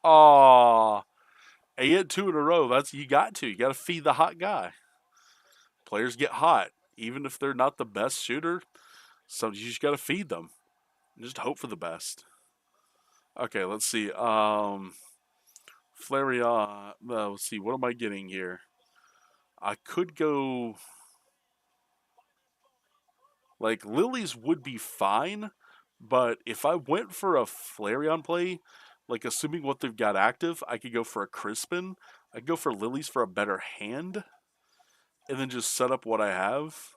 Aw. He hit two in a row. You got to feed the hot guy. Players get hot. even if they're not the best shooter, so you just gotta feed them. Just hope for the best. Okay, let's see. Flareon. Let's see. What am I getting here? I could go. Like, Lilies would be fine, but if I went for a Flareon play, like, assuming what they've got active, I could go for a Crispin. I'd go for Lilies for a better hand, and then just set up what I have.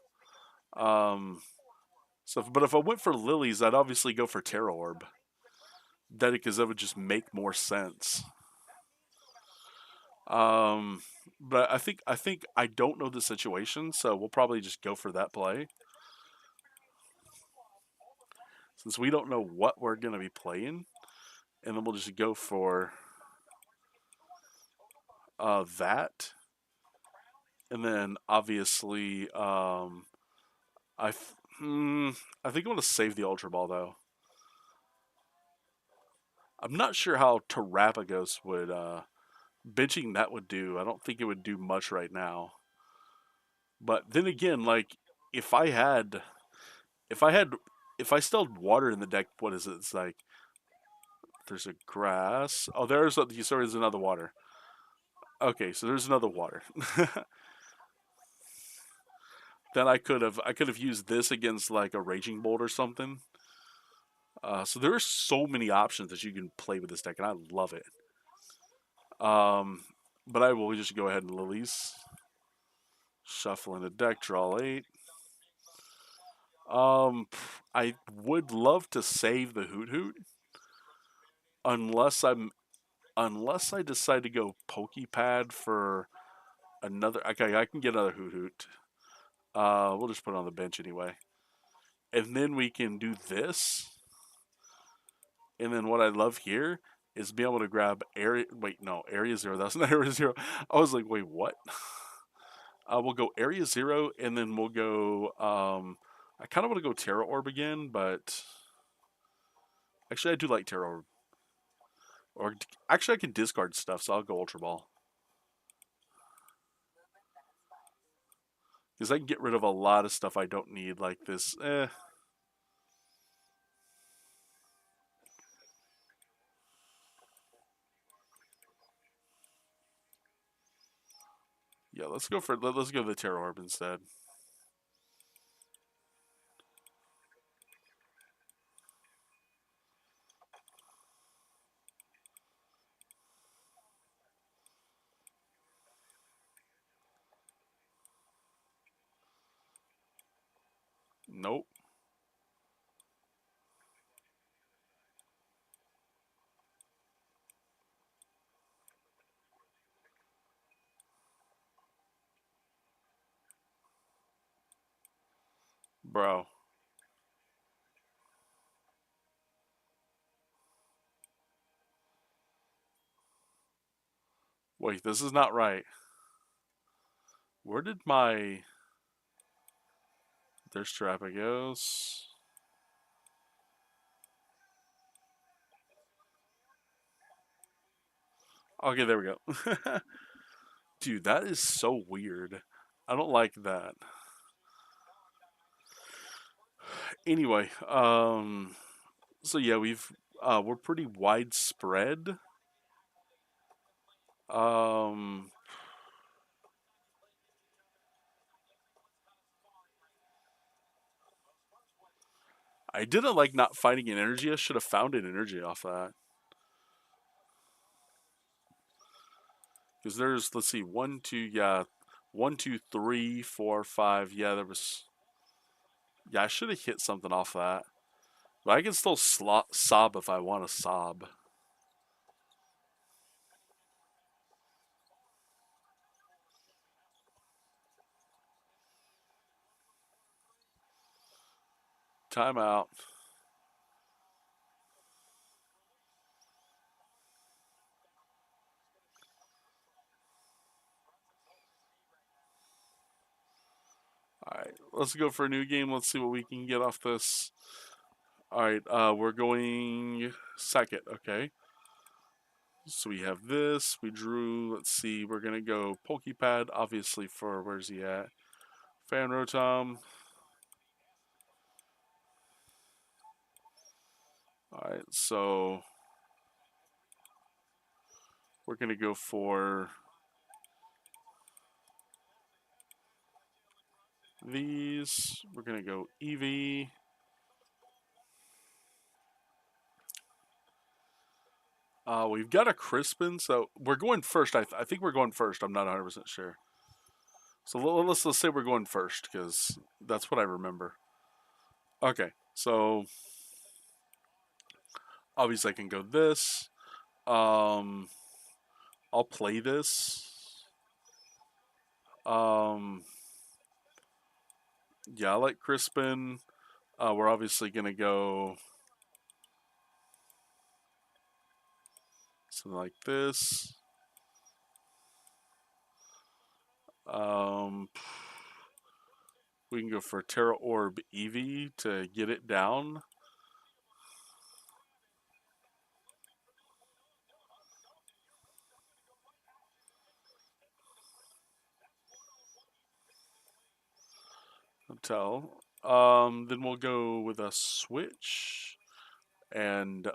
But if I went for Lilies, I'd obviously go for Terra Orb. Because that would just make more sense. Um, but I think I don't know the situation, so we'll probably just go for that play. Since we don't know what we're gonna be playing, and then we'll just go for that, and then obviously I th- hmm, I think I'm gonna save the Ultra Ball though. I'm not sure how Terrapagos would benching that would do. I don't think it would do much right now. But then again, like if I had if I had if I still had water in the deck, what is it? It's like there's a grass. Oh, there's another water. Okay, so there's another water. Then I could have used this against like a Raging Bolt or something. So there are so many options that you can play with this deck, and I love it. Um, but I will just go ahead and Lilies. Shuffle in the deck, draw 8. I would love to save the Hoot Hoot, unless I decide to go Pokepad for another. Okay, I can get another Hoot Hoot. We'll just put it on the bench anyway, and then we can do this. And then what I love here is be able to grab area. Wait, no, area 0. That's not area 0. I was like, wait, what? We'll go area 0, and then we'll go. I kind of want to go Terra Orb again, but actually, I do like Terra Orb. Or actually, I can discard stuff, so I'll go Ultra Ball. Because I can get rid of a lot of stuff I don't need, like this. Yeah, let's go the Terra Orb instead. Nope. Bro. Wait, this is not right. Where did my... There's Terrapagos. Okay, there we go. Dude, that is so weird. I don't like that. Anyway, so yeah, we're pretty widespread. Um, I didn't like not finding an energy. I should have found an energy off that. Because there's, let's see, 1, 2, yeah, 1, 2, 3, 4, 5. Yeah, there was. Yeah, I should have hit something off that. But I can still sob if I want to sob. Timeout. Alright, let's go for a new game. Let's see what we can get off this. Alright, we're going second, okay. So we have this. We drew, let's see, we're going to go Pokepad, obviously, for, where's he at? Fan Rotom. Alright, so we're going to go for these. We're going to go Eevee. We've got a Crispin, so we're going first. I think we're going first. I'm not 100% sure. So let's say we're going first, because that's what I remember. Okay, so obviously I can go this. I'll play this. Yeah, I like Crispin. We're obviously going to go something like this. We can go for Terra Orb Eevee to get it down. Tell. Then we'll go with a switch. And,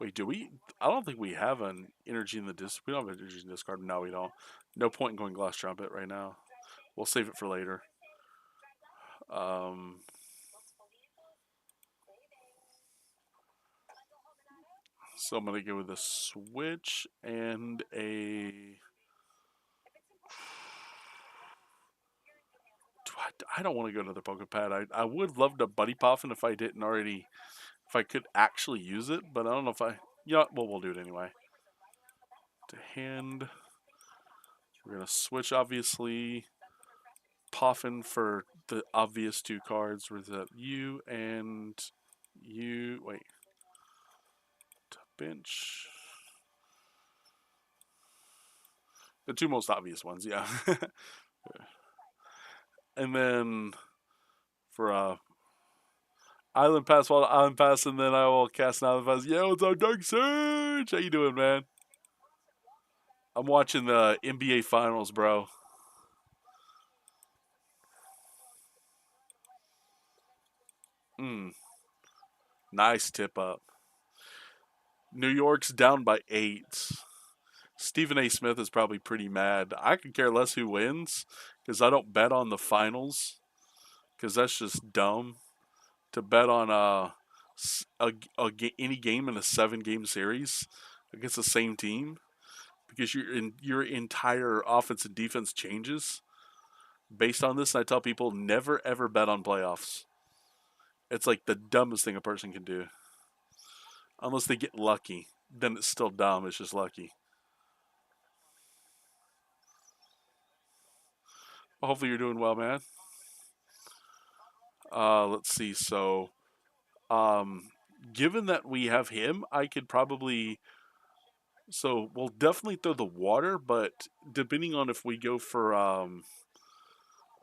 wait, do we? I don't think we have an energy in the disc. We don't have an energy in discard. No, we don't. No point in going Glass Trumpet right now. We'll save it for later. So I'm going to go with a switch and a... I don't want to go to the Pokepad. I would love to Buddy Poffin if I didn't already... If I could actually use it, but I don't know if I... Yeah, well, we'll do it anyway. To hand... We're going to switch, obviously. Poffin for the obvious two cards. With you and you. Wait. To bench. The two most obvious ones, yeah. And then for Island Pass, while Island Pass, and then I will cast an Island Pass. Yeah, what's up, Dark Surge? How you doing, man? I'm watching the NBA Finals, bro. Nice tip up. New York's down by 8. Stephen A. Smith is probably pretty mad. I could care less who wins because I don't bet on the finals because that's just dumb to bet on any game in a 7-game series against the same team because your entire offense and defense changes based on this. And I tell people never ever bet on playoffs. It's like the dumbest thing a person can do. Unless they get lucky, then it's still dumb. It's just lucky. Well, hopefully you're doing well, man. Let's see. So, given that we have him, I could probably. So we'll definitely throw the water, but depending on if we go for a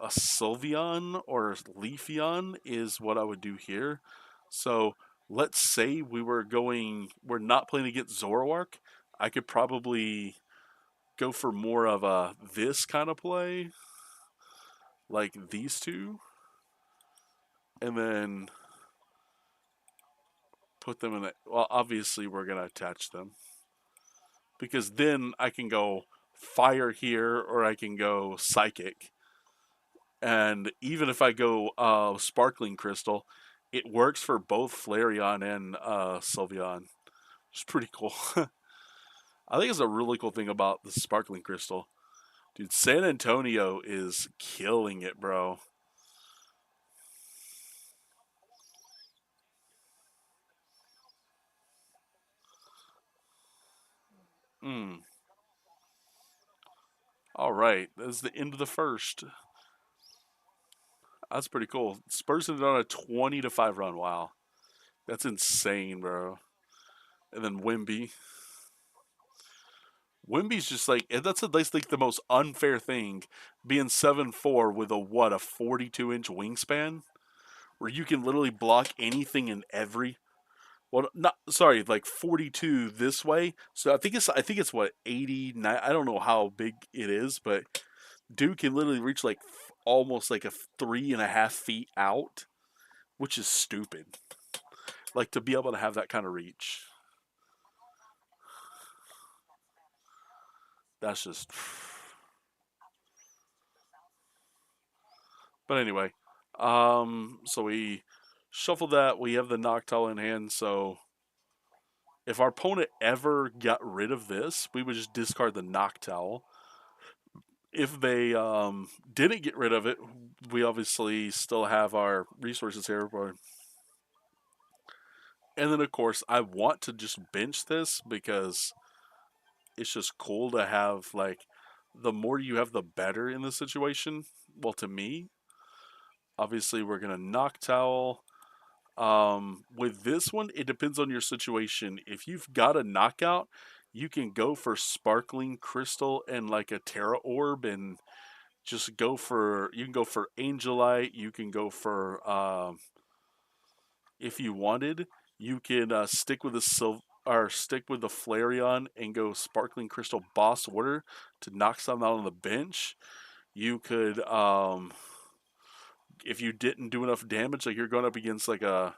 Sylveon or Leafeon is what I would do here. So let's say we're not playing against Zoroark. I could probably go for more of a this kind of play, like these two, and then put them in. Well, obviously we're gonna attach them because then I can go fire here or I can go psychic. And even if I go sparkling crystal, it works for both Flareon and Sylveon. It's pretty cool. I think it's a really cool thing about the sparkling crystal. Dude, San Antonio is killing it, bro. All right, that's the end of the first. That's pretty cool. Spurs ended on a 20-5 run. Wow, that's insane, bro. And then Wimby. Wimby's just like that's like the most unfair thing, being 7'4" with a 42-inch wingspan, where you can literally block anything and Well, not sorry, like 42 this way. So I think it's what 89. I don't know how big it is, but dude can literally reach like almost like a 3.5 feet out, which is stupid. Like to be able to have that kind of reach. That's just. But anyway, so we shuffle that. We have the Noctowl in hand. So if our opponent ever got rid of this, we would just discard the Noctowl. If they didn't get rid of it, we obviously still have our resources here. And then, of course, I want to just bench this because it's just cool to have, like, the more you have, the better in this situation. Well, to me, obviously, we're going to Noctowl. With this one, it depends on your situation. If you've got a knockout, you can go for Sparkling Crystal and, like, a Terra Orb and just go for you can go for Angelite, you can go for if you wanted, you can stick with the or stick with the Flareon and go Sparkling Crystal Boss Order to knock something out on the bench. You could if you didn't do enough damage, like you're going up against like a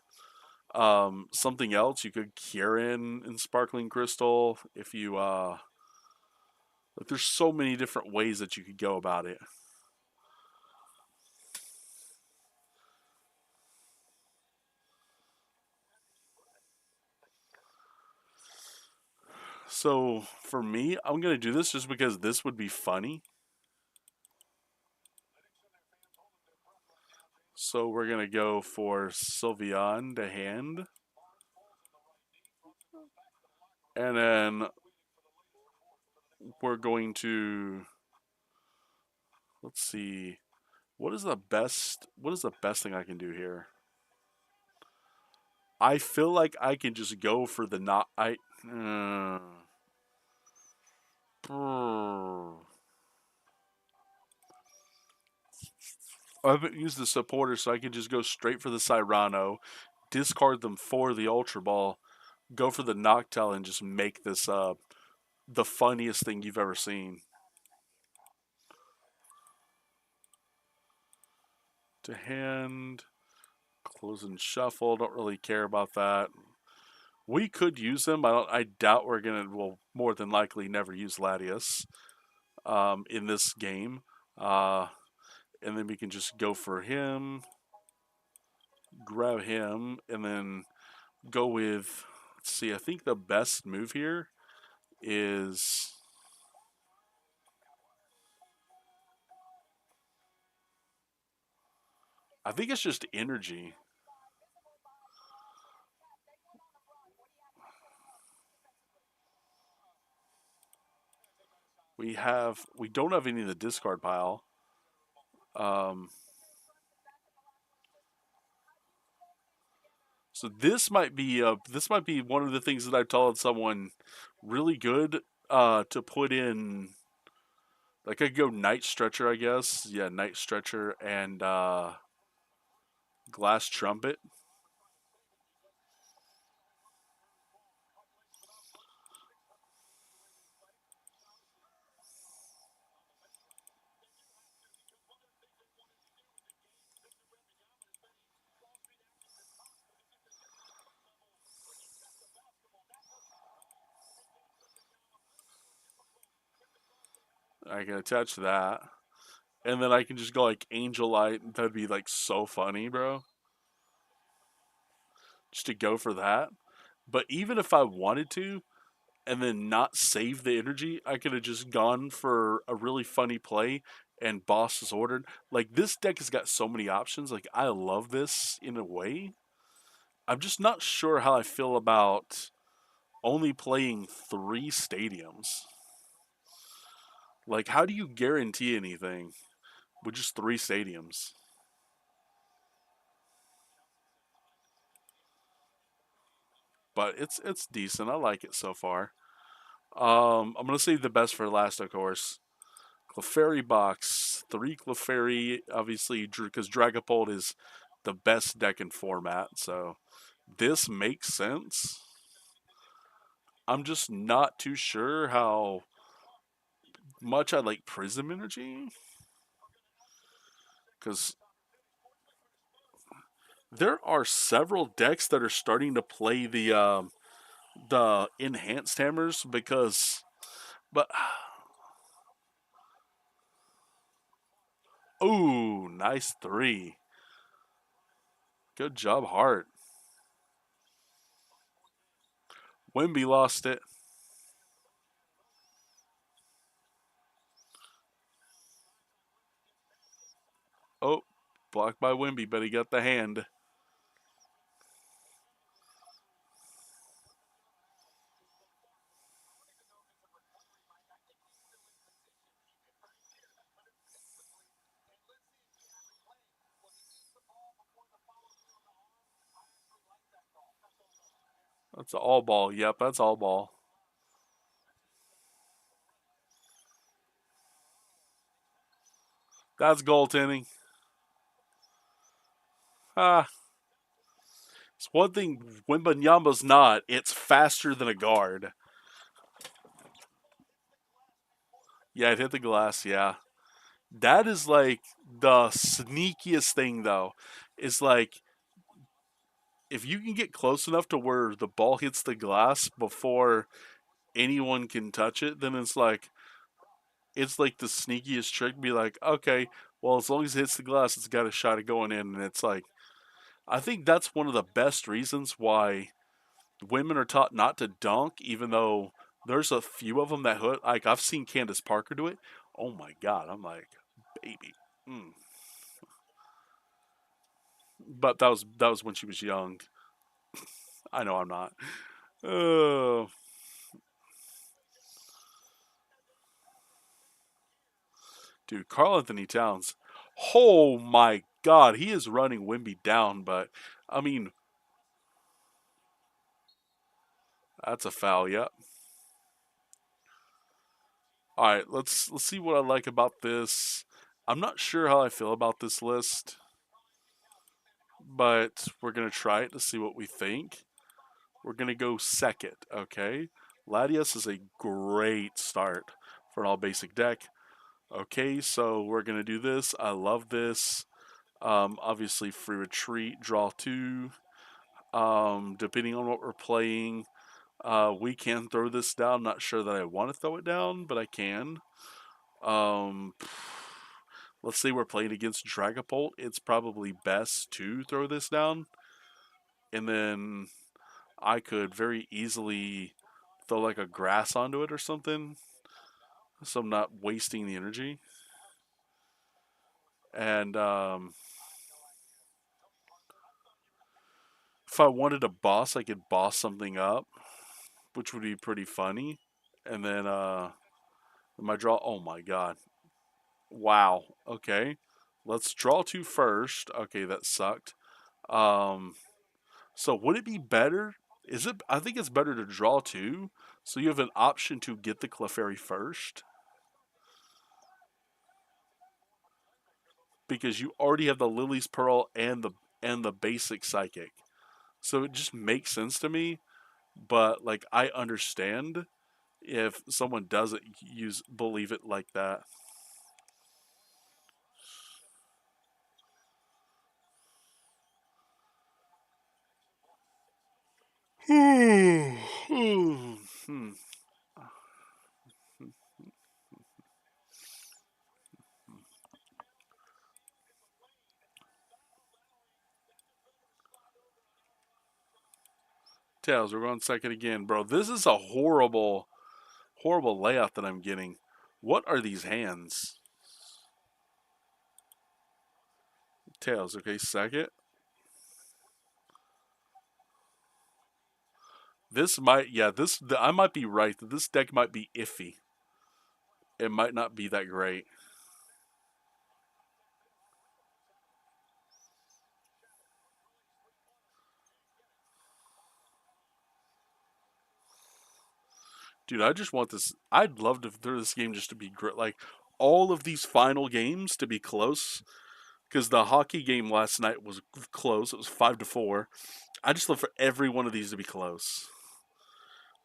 something else, you could Kieran and Sparkling Crystal. If you like there's so many different ways that you could go about it. So for me, I'm gonna do this just because this would be funny. So we're gonna go for Sylveon to hand, and then we're going to let's see what is the best thing I can do here. I feel like I can just go for the not I. I haven't used the supporter, so I can just go straight for the Cyrano, discard them for the Ultra Ball, go for the Noctowl, and just make this the funniest thing you've ever seen. To hand, close and shuffle. Don't really care about that. We could use him. I doubt we're gonna. Well, more than likely, never use Latias in this game. Uh, and then we can just go for him, grab him, and then go with. Let's see. I think the best move here is. I think it's just energy. We don't have any in the discard pile. Um, so this might be one of the things that I've told someone really good to put in. Like I could go Night Stretcher, I guess. Yeah, Night Stretcher and Glass Trumpet. I can attach that, and then I can just go like Angel Light. That'd be like so funny, bro. Just to go for that. But even if I wanted to, and then not save the energy, I could have just gone for a really funny play and boss is ordered. Like this deck has got so many options. Like I love this in a way. I'm just not sure how I feel about only playing 3 stadiums. Like how do you guarantee anything with just 3 stadiums? But it's decent. I like it so far. I'm gonna save the best for last, of course. Clefairy box, 3 Clefairy, obviously, because Dragapult is the best deck in format. So this makes sense. I'm just not too sure how much I like Prism Energy. Because there are several decks that are starting to play the enhanced hammers because, but ooh, nice three. Good job, Hart. Wimby lost it. Oh, blocked by Wimby, but he got the hand. That's all ball. Yep, that's all ball. That's goaltending. Ah, it's one thing Wimbanyama's not. It's faster than a guard. Yeah, it hit the glass. Yeah. That is like the sneakiest thing, though. Is like if you can get close enough to where the ball hits the glass before anyone can touch it, then it's like the sneakiest trick. Be like, okay, well, as long as it hits the glass, it's got a shot of going in, and it's like, I think that's one of the best reasons why women are taught not to dunk, even though there's a few of them that hook. Like I've seen Candace Parker do it. Oh my god, I'm like, baby. Mm. But that was when she was young. I know I'm not. Oh, dude, Carl Anthony Towns. Oh my God, he is running Wimby down. But I mean, that's a foul. Yep. All right, let's see what I like about this. I'm not sure how I feel about this list, but we're gonna try it to see what we think. We're gonna go second. Okay, Latias is a great start for an all basic deck. Okay, so we're gonna do this. I love this. Obviously, free retreat, draw two. Depending on what we're playing, we can throw this down. Not sure that I want to throw it down, but I can. Um, let's say we're playing against Dragapult. It's probably best to throw this down. And then I could very easily throw like a grass onto it or something. So I'm not wasting the energy. And if I wanted to boss, I could boss something up, which would be pretty funny. And then my draw. Oh my god! Wow. Okay, let's draw two first. Okay, that sucked. Um, so would it be better? Is it? I think it's better to draw two, so you have an option to get the Clefairy first because you already have the Lily's Pearl and the basic Psychic. So it just makes sense to me. But like I understand if someone doesn't use believe it like that. Hmm. Tails, we're going second again, bro. This is a horrible, horrible layout that I'm getting. What are these hands? Tails, okay, second. This might, yeah, I might be right. This deck might be iffy. It might not be that great. Dude, I just want this. I'd love to for this game just to be great. Like all of these final games to be close. because the hockey game last night was close. It was 5-4. I just love for every one of these to be close.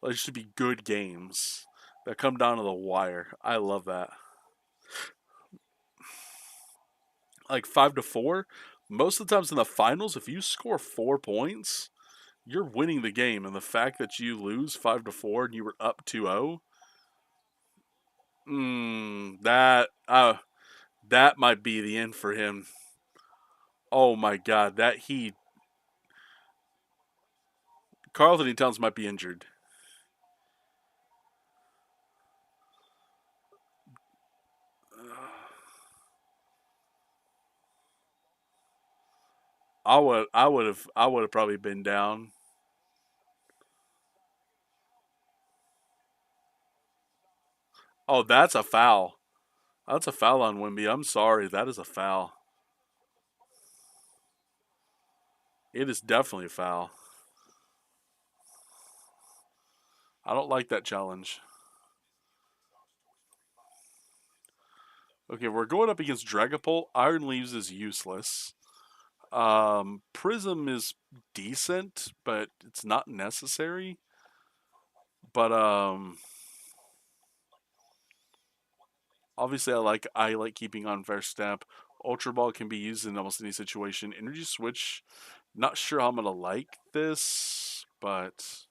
Like, it should be good games that come down to the wire. I love that. Like 5-4. Most of the times in the finals, if you score 4 points, you're winning the game. And the fact that you lose 5-4 and you were up 2-0, that might be the end for him. Oh my God, Carlton Towns might be injured. I would have probably been down. Oh, that's a foul. That's a foul on Wimby. I'm sorry, that is a foul. It is definitely a foul. I don't like that challenge. Okay, we're going up against Dragapult. Iron Leaves is useless. Prism is decent, but it's not necessary. But obviously I like keeping on Fair Step. Ultra Ball can be used in almost any situation. Energy Switch, not sure how I'm gonna like this, but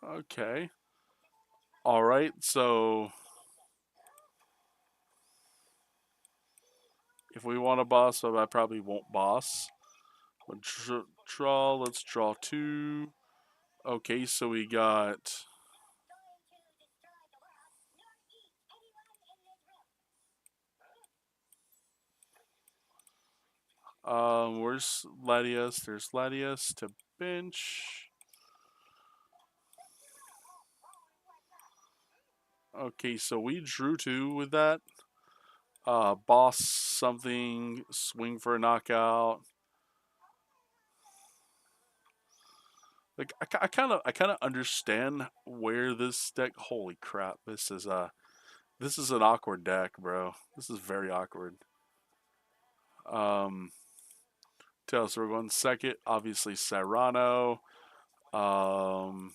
okay. All right, so if we want a boss, so I probably won't boss. Draw. Let's draw 2. Okay, so we got. Where's Latias? There's Latias to bench. Okay, so we drew 2 with that. Boss something, swing for a knockout. Like I kind of understand where this deck. Holy crap! This is an awkward deck, bro. This is very awkward. Um, so we're going second. Obviously, Serrano. Um,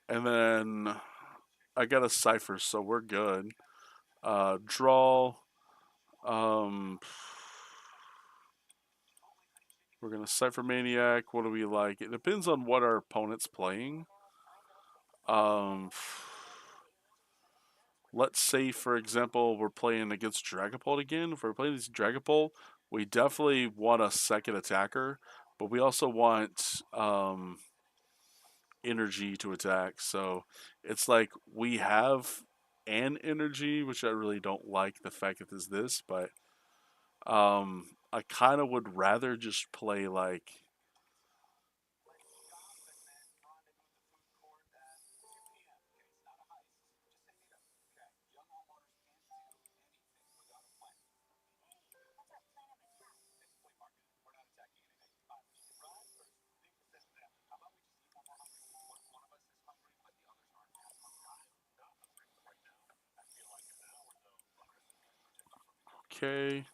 and then I got a cipher, so we're good. Draw. Um, we're gonna cipher maniac. What do we like? It depends on what our opponent's playing. Um, let's say, for example, we're playing against Dragapult again. If we're playing against Dragapult, we definitely want a second attacker, but we also want energy to attack. So it's like we have an energy, which I really don't like the fact that there's this, but I kind of would rather just play like. Okay.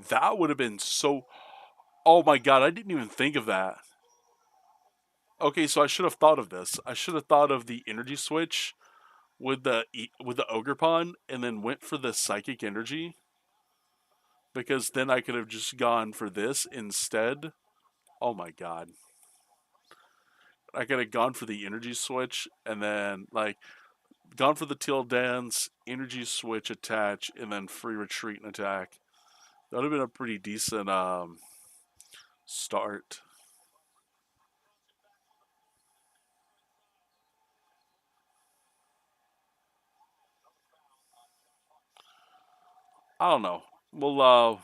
That would have been so. Oh my god, I didn't even think of that. Okay, so I should have thought of this. I should have thought of the energy switch with the ogre pawn, and then went for the psychic energy, because then I could have just gone for this instead. Oh my god, I could have gone for the energy switch and then like gone for the teal dance, energy switch attach, and then free retreat and attack. That would have been a pretty decent start. I don't know. Well,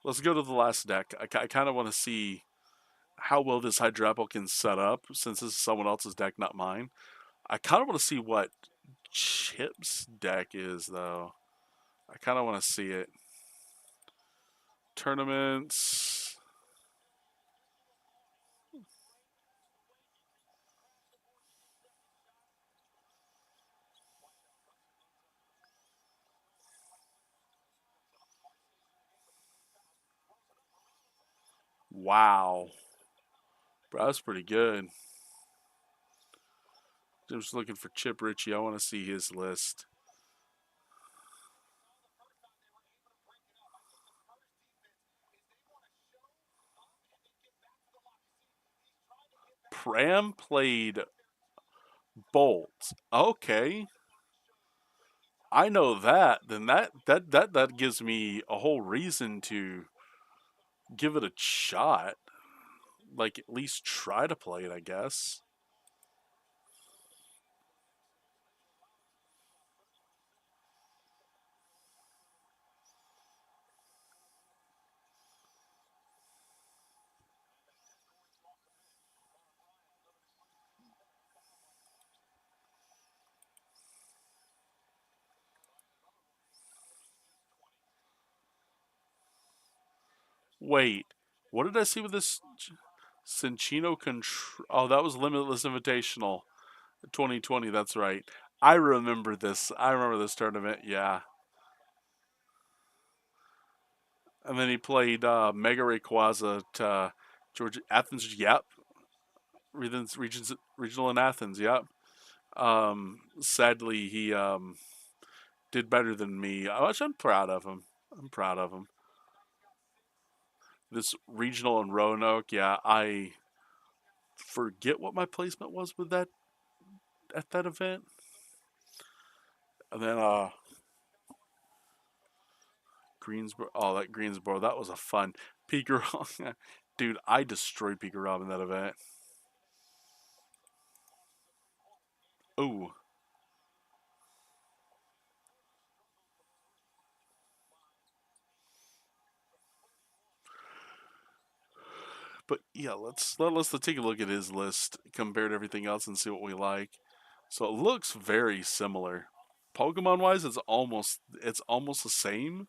let's go to the last deck. I kind of want to see how well this Hydrapple can set up since this is someone else's deck, not mine. I kind of want to see what Chip's deck is, though. I kind of want to see it. Tournaments. Wow. Bro, that's pretty good. Just looking for Chip Ritchie. I want to see his list. Pram played Bolt. Okay. I know that. Then that gives me a whole reason to give it a shot. Like at least try to play it, I guess. Wait, what did I see with this Cinchino Control? Oh, that was Limitless Invitational 2020. That's right. I remember this. I remember this tournament. Yeah. And then he played Mega Rayquaza to Georgia Athens. Yep. Regional in Athens. Yep. Sadly, he did better than me. Which I'm proud of him. I'm proud of him. This regional in Roanoke. Yeah, I forget what my placement was with that at that event. And then Greensboro. Oh, that Greensboro. That was a fun Pika. Dude, I destroyed Pika Rob in that event. Ooh. But yeah, let's take a look at his list compared to everything else and see what we like. So it looks very similar. Pokemon wise, it's almost the same,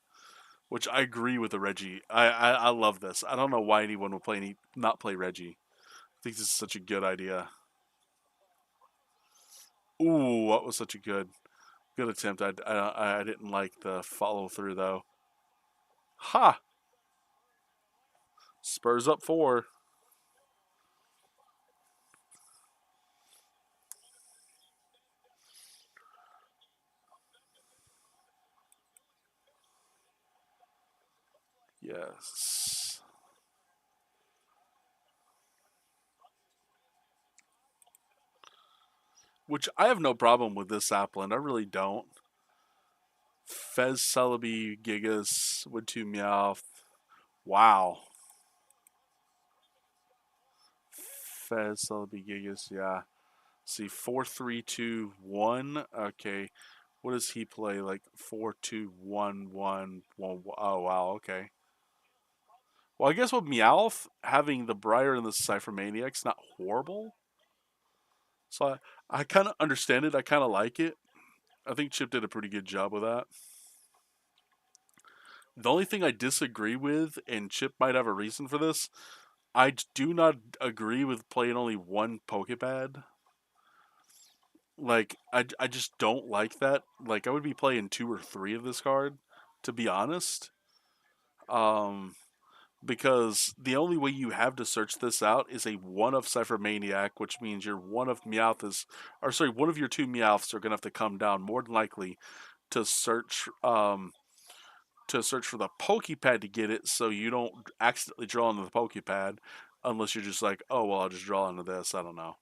which I agree with the Reggie. I love this. I don't know why anyone would not play Reggie. I think this is such a good idea. Ooh, that was such a good attempt. I didn't like the follow through though. Ha! Spurs up 4. Yes. Which I have no problem with this Applin. I really don't. Fez Celebi Gigas with 2 Meowth. Wow. Fez Celebi Gigas, yeah. See, 4-3-2-1. Okay. What does he play? Like 4-2-1-1-1. Oh, wow. Okay. Well, I guess with Meowth, having the Briar and the Cypher Maniac's not horrible. So I kind of understand it. I kind of like it. I think Chip did a pretty good job with that. The only thing I disagree with, and Chip might have a reason for this, I do not agree with playing only one Pokepad. Like, I just don't like that. Like, I would be playing 2 or 3 of this card, to be honest. Um, because the only way you have to search this out is a one of Cypher Maniac, which means your one of Meowth is, or sorry, one of your 2 Meowths are gonna have to come down more than likely to search for the Pokepad to get it, so you don't accidentally draw into the Pokepad, unless you're just like, oh well, I'll just draw into this. I don't know.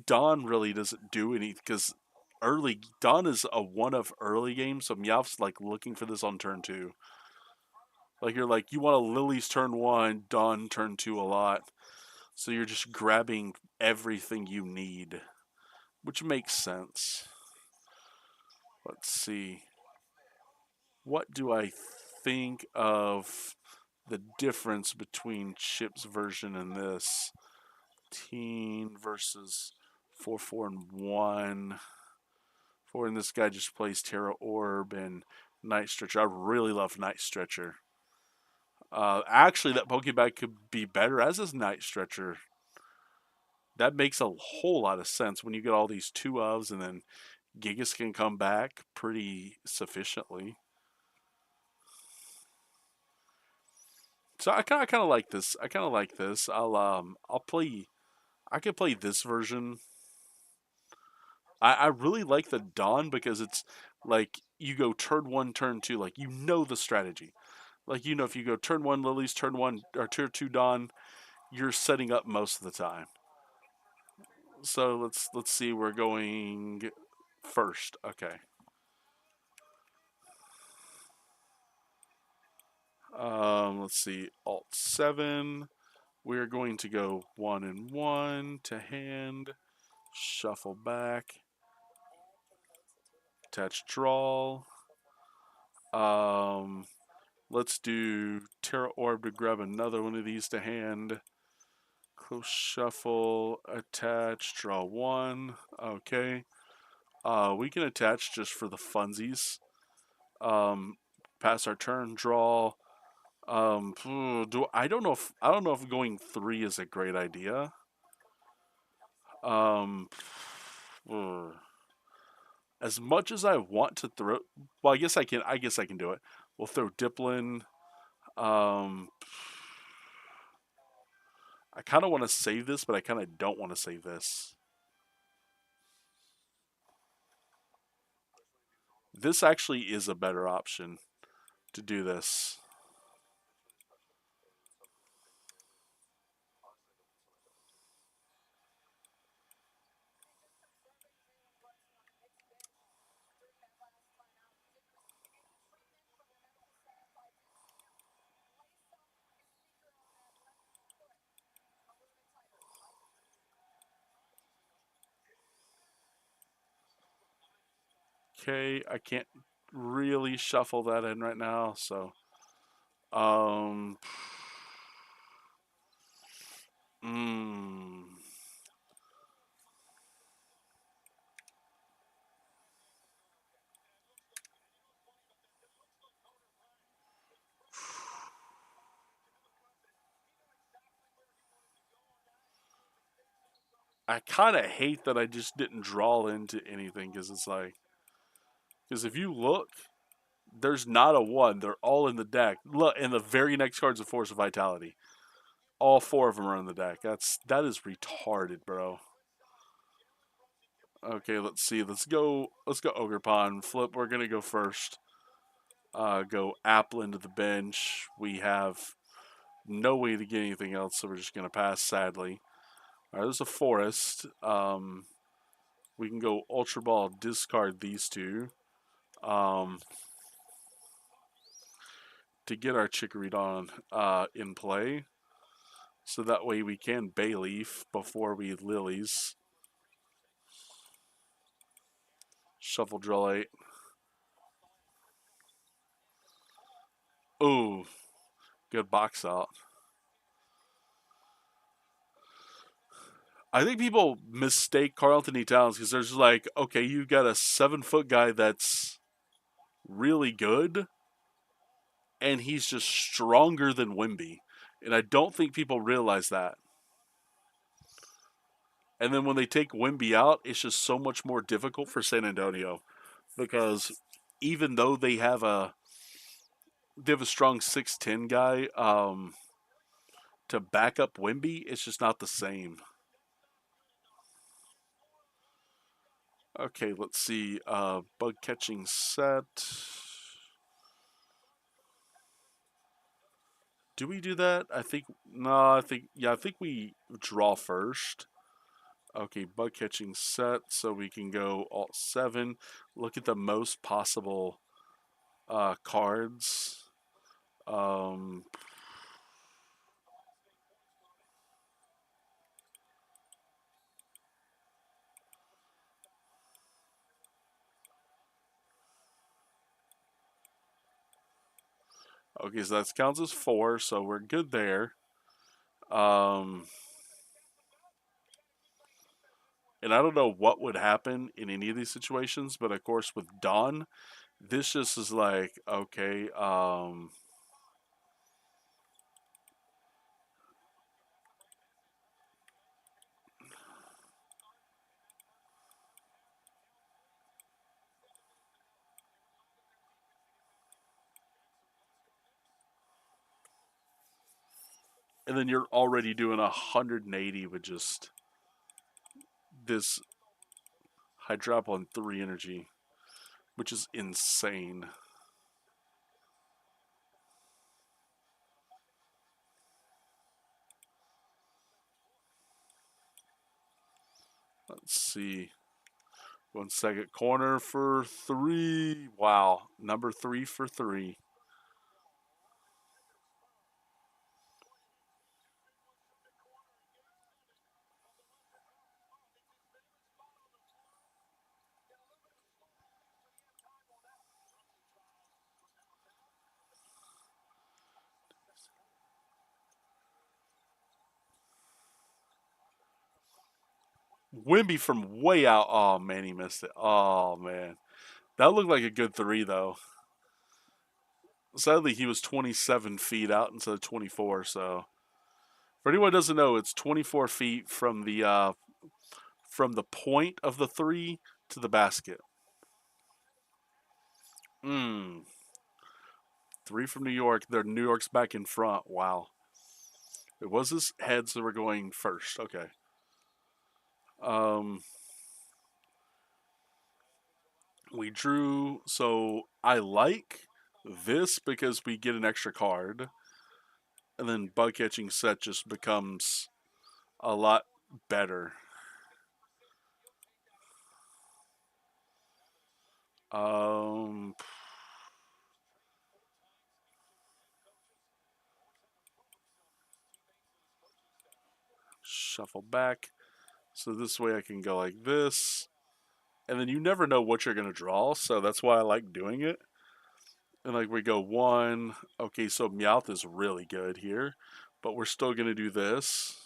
Dawn really doesn't do any because early Dawn is a one of early game, so Meowth's like looking for this on turn 2. Like you're like you want a Lily's turn 1, Dawn turn 2 a lot, so you're just grabbing everything you need, which makes sense. Let's see. what do I think of the difference between Chip's version and this? Teen versus 4 and 1. 4 and this guy just plays Terra Orb and Night Stretcher. I really love Night Stretcher. Actually, that Pokebag could be better as his Night Stretcher. That makes a whole lot of sense when you get all these 2-ofs and then Gigas can come back pretty sufficiently. So I kind of like this. I kind of like this. I'll play. I could play this version. I really like the Dawn because it's like you go turn 1, turn 2, like you know the strategy. Like you know if you go turn 1 Lilies, turn 1 or turn 2 Dawn, you're setting up most of the time. So let's see. We're going first. Okay. Let's see. Alt 7. We're going to go 1 and 1 to hand. Shuffle back. Attach draw. Um, let's do Terra Orb to grab another one of these to hand. Close shuffle. Attach. Draw 1. Okay. We can attach just for the funsies. Pass our turn. Draw. I don't know if going 3 is a great idea. As much as I want to throw, well, I guess I can. I guess I can do it. We'll throw Diplin. I kind of want to save this, but I kind of don't want to save this. This actually is a better option to do this. Okay, I can't really shuffle that in right now, so um mm, I kind of hate that I just didn't draw into anything because it's like because if you look, there's not a 1. They're all in the deck. Look, and the very next card's a Force of Vitality. All 4 of them are in the deck. That is retarded, bro. Okay, let's see. Let's go Ogre Pond. Flip, we're gonna go first. Go Apple into the bench. We have no way to get anything else, so we're just gonna pass, sadly. Alright, there's a forest. We can go Ultra Ball, discard these 2. To get our Chicory Dawn in play. So that way we can Bayleaf before we Lilies. Shuffle Draw 8. Ooh, good box out. I think people mistake Karl Anthony Towns because there's like, okay, you got a 7-foot guy that's really good, and he's just stronger than Wimby. And I don't think people realize that. And then when they take Wimby out, it's just so much more difficult for San Antonio because even though they have a strong 6'10" guy to back up Wimby, it's just not the same. Okay, let's see. Bug catching set. Do we do that? I think no. I think we draw first. Okay, bug catching set, so we can go Alt 7. Look at the most possible cards. Okay, so that counts as 4, so we're good there. And I don't know what would happen in any of these situations, but of course with Dawn, this just is like, okay, and then you're already doing 180 with just this Hydroplane 3 energy, which is insane. Let's see. 1 second corner for 3. Wow. Number 3 for 3. Wimby from way out. Oh, man, he missed it. Oh, man. That looked like a good 3, though. Sadly, he was 27 feet out instead of 24, so. For anyone who doesn't know, it's 24 feet from the point of the 3 to the basket. 3 from New York. New York's back in front. Wow. It was his heads that were going first. Okay. We drew. So I like this because we get an extra card, and then bug catching set just becomes a lot better. Um, Shuffle back. So this way I can go like this. And then you never know what you're going to draw, so that's why I like doing it. And like we go 1. Okay, so Meowth is really good here. But we're still going to do this.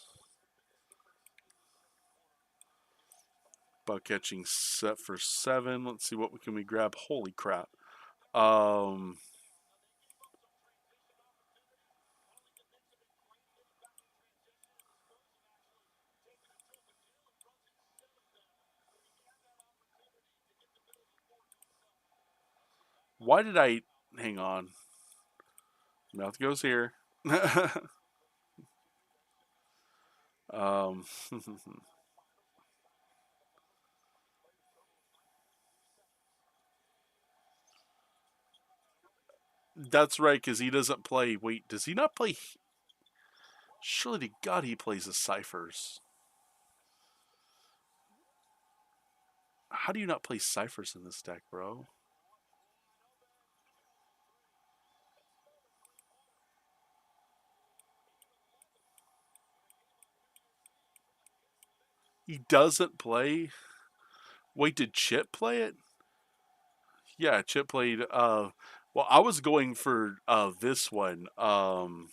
Bug catching set for 7. Let's see what we can grab. Holy crap. Why did I hang on? Mouth goes here. um, that's right, because he doesn't play. Wait, does he not play? Surely to God he plays the ciphers. How do you not play ciphers in this deck, bro? He doesn't play. Wait, did Chip play it? Yeah, Chip played. Well, I was going for this one. Oh,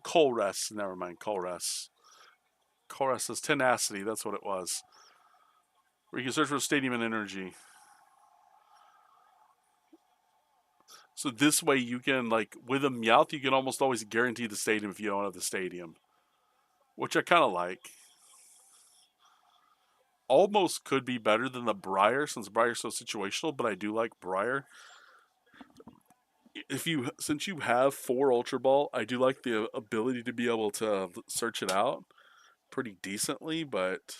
Colress. Never mind, Colress. Colress's tenacity. That's what it was. Where you can search for stadium and energy. So this way you can, like, with a Meowth, you can almost always guarantee the stadium if you don't have the stadium. Which I kind of like. Almost could be better than the Briar, since Briar's so situational, but I do like Briar. Since you have 4 Ultra Ball, I do like the ability to be able to search it out pretty decently, but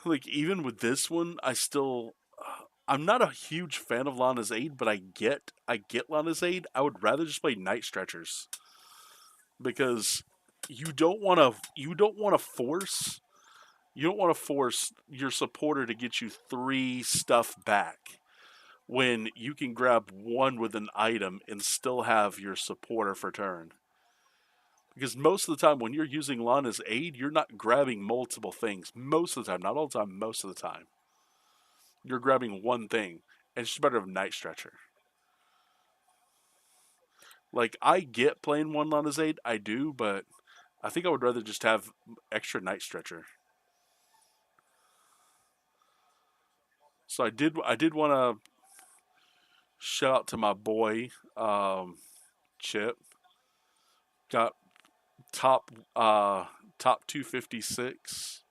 like even with this one, I'm not a huge fan of Lana's Aid, but I get Lana's Aid. I would rather just play Night Stretchers because you don't want to force your supporter to get you 3 stuff back. when you can grab one with an item and still have your supporter for turn. Because most of the time, when you're using Lana's aid, you're not grabbing multiple things. Most of the time, not all the time, most of the time. You're grabbing one thing, and it's just a matter of Night Stretcher. Like, I get playing one Lana's aid, I do, but I think I would rather just have extra Night Stretcher. So I did want to shout out to my boy, Chip. Got top top 256.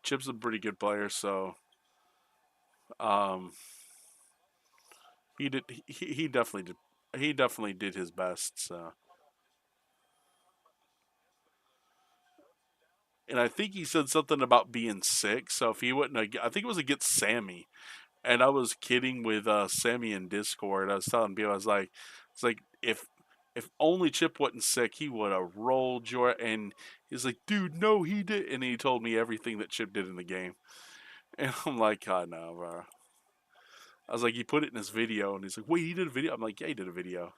Chip's a pretty good player, so um, he definitely did his best. So, and I think he said something about being sick. So if he wouldn't, I think it was against Sammy, and I was kidding with Sammy in Discord. I was telling people, I was like, it's like if only Chip wasn't sick, he would have rolled your. And he's like, dude, no, he did. And he told me everything that Chip did in the game, and I'm like, God, no, bro. I was like, he put it in his video, and he's like, wait, he did a video. I'm like, yeah, he did a video.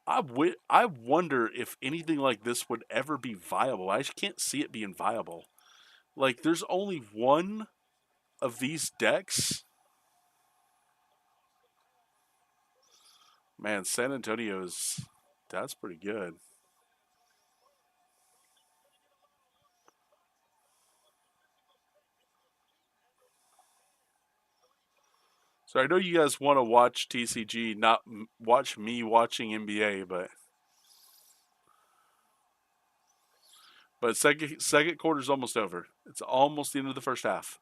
I wonder if anything like this would ever be viable. I just can't see it being viable. Like, there's only one of these decks. Man, San Antonio's that's pretty good. So I know you guys want to watch TCG, not watch me watching NBA, but second quarter's almost over. It's almost the end of the first half.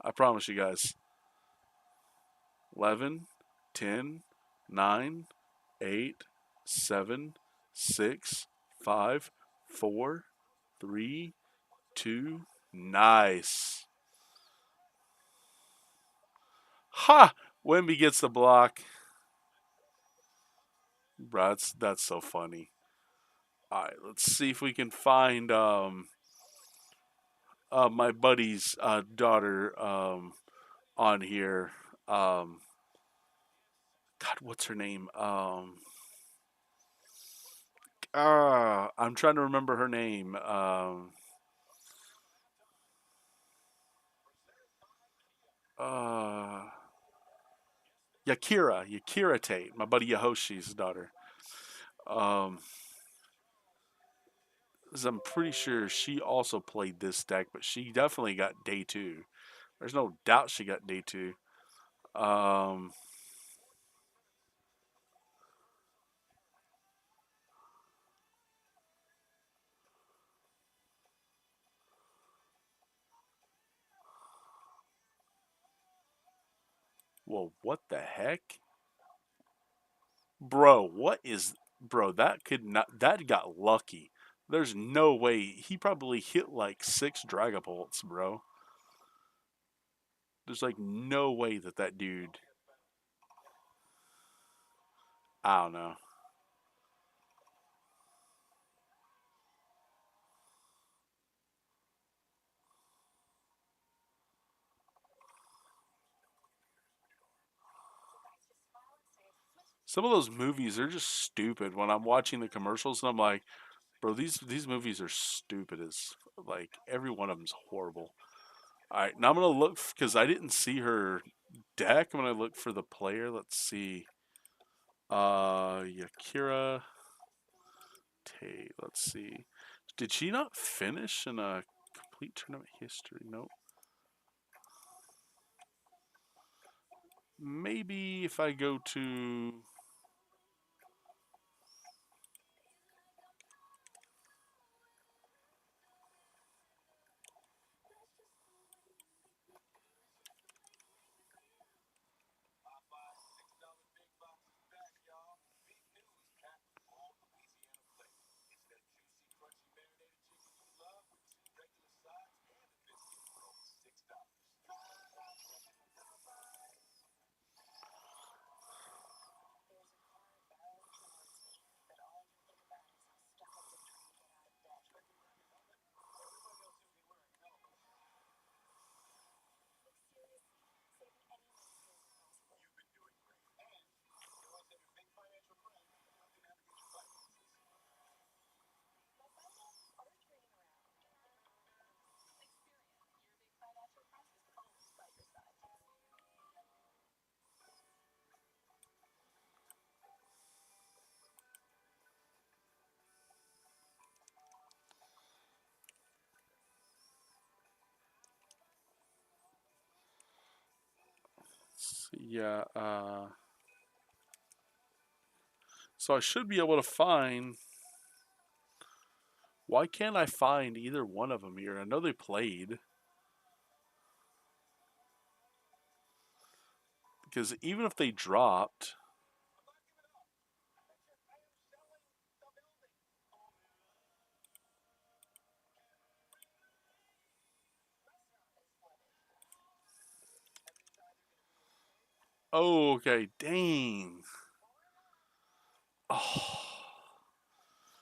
I promise you guys. 11, 10, 9, 8, 7, 6, 5, 4, 3, 2. Nice. Ha! Wemby gets the block. Bro, that's so funny. All right, let's see if we can find my buddy's daughter on here. Um, God, what's her name? I'm trying to remember her name. Uh, Yakira Tate, my buddy Yahoshi's daughter. Um, 'Cause I'm pretty sure she also played this deck, but she definitely got day two. There's no doubt she got day two. Um, well, what the heck? Bro, what is bro, that could not that got lucky. There's no way he probably hit like 6 Dragapults, bro. There's like no way that dude. I don't know. Some of those movies are just stupid. When I'm watching the commercials, and I'm like, bro, these movies are stupid as like every one of them's horrible. All right, now I'm gonna look because I didn't see her deck. I'm gonna look for the player. Let's see. Yakira Tay. Let's see. Did she not finish in a complete tournament history? Nope. Maybe if I go to. Yeah, so I should be able to find. Why can't I find either one of them here? I know they played. Because even if they dropped. Oh, okay. Dang. Oh.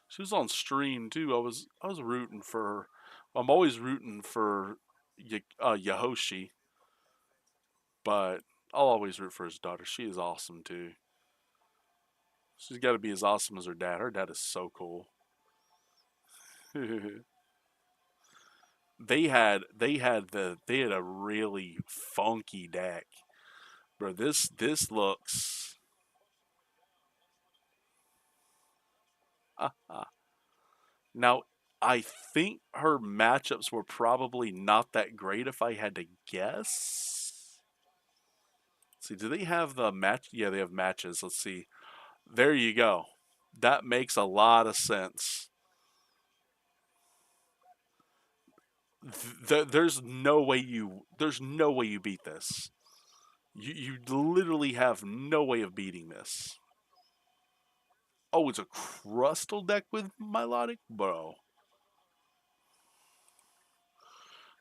She was on stream too. I was rooting for. I'm always rooting for Yahoshi, but I'll always root for his daughter. She is awesome too. She's got to be as awesome as her dad. Her dad is so cool. They had a really funky deck, bro. This looks. Now I think her matchups were probably not that great if I had to guess. See, do they have the match? Yeah, they have matches. Let's see. There you go. That makes a lot of sense. There's no way you beat this. You literally have no way of beating this. Oh, it's a crustal deck with Milotic, bro.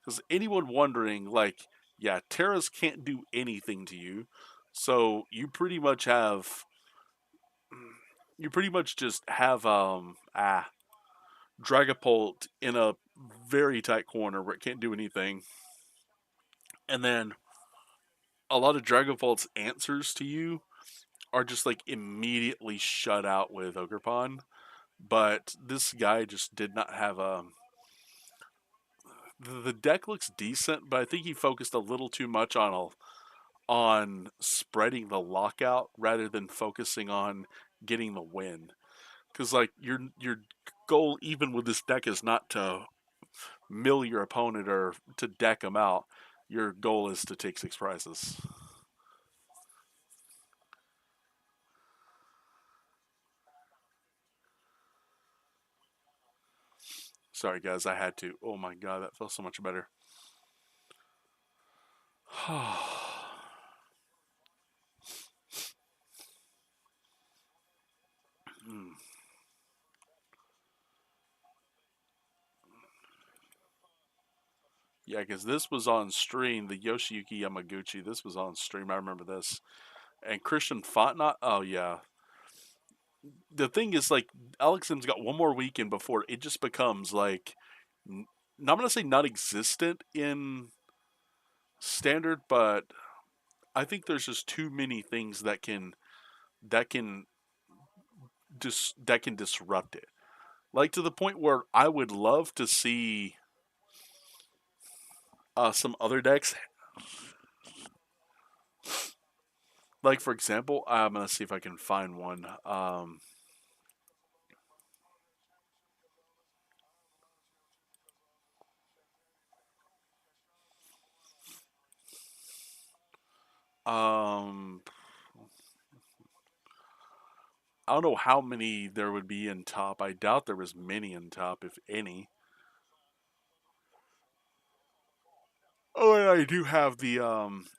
Because anyone wondering, like, yeah, Terras can't do anything to you, so you pretty much just have Dragapult in a very tight corner where it can't do anything, and then a lot of Dragapult's answers to you are just like immediately shut out with Ogerpon. But this guy just did not have a. The deck looks decent, but I think he focused a little too much on spreading the lockout rather than focusing on getting the win. Because like your goal, even with this deck, is not to mill your opponent or to deck him out. Your goal is to take 6 prizes. Sorry guys, I had to. Oh my god, that feels so much better. Hmm. Yeah, because this was on stream. The Yoshiyuki Yamaguchi. This was on stream. I remember this. And Christian Fontenot. Oh yeah. The thing is, like, Alex Sim's got one more weekend before it just becomes like, I'm gonna say non-existent in standard, but I think there's just too many things that can that can disrupt it. Like to the point where I would love to see some other decks. Like for example, I'm gonna see if I can find one. Um, I don't know how many there would be in top. I doubt there was many in top, if any. Oh, and I do have the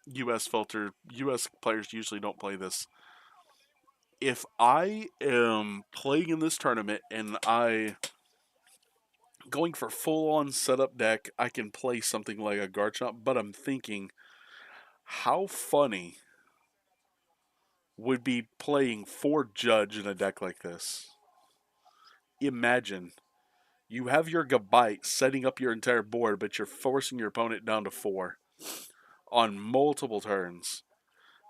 U.S. filter. U.S. players usually don't play this. If I am playing in this tournament and I going for full on setup deck, I can play something like a Garchomp. But I'm thinking, how funny would be playing 4 Judge in a deck like this? Imagine you have your Gabite setting up your entire board, but you're forcing your opponent down to 4 on multiple turns.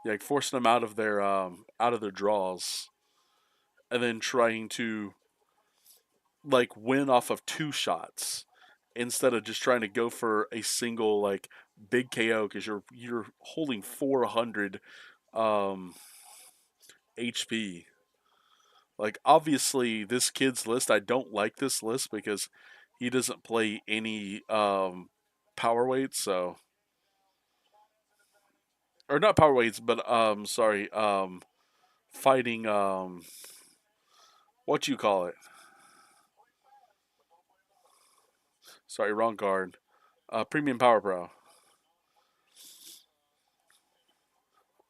You're like forcing them out of their draws, and then trying to like win off of 2 shots instead of just trying to go for a single like big KO because you're holding 400 um, HP. Like obviously this kid's list, I don't like this list because he doesn't play any power weights, so or not power weights, but sorry, fighting what you call it? Sorry, wrong card. Premium Power Pro.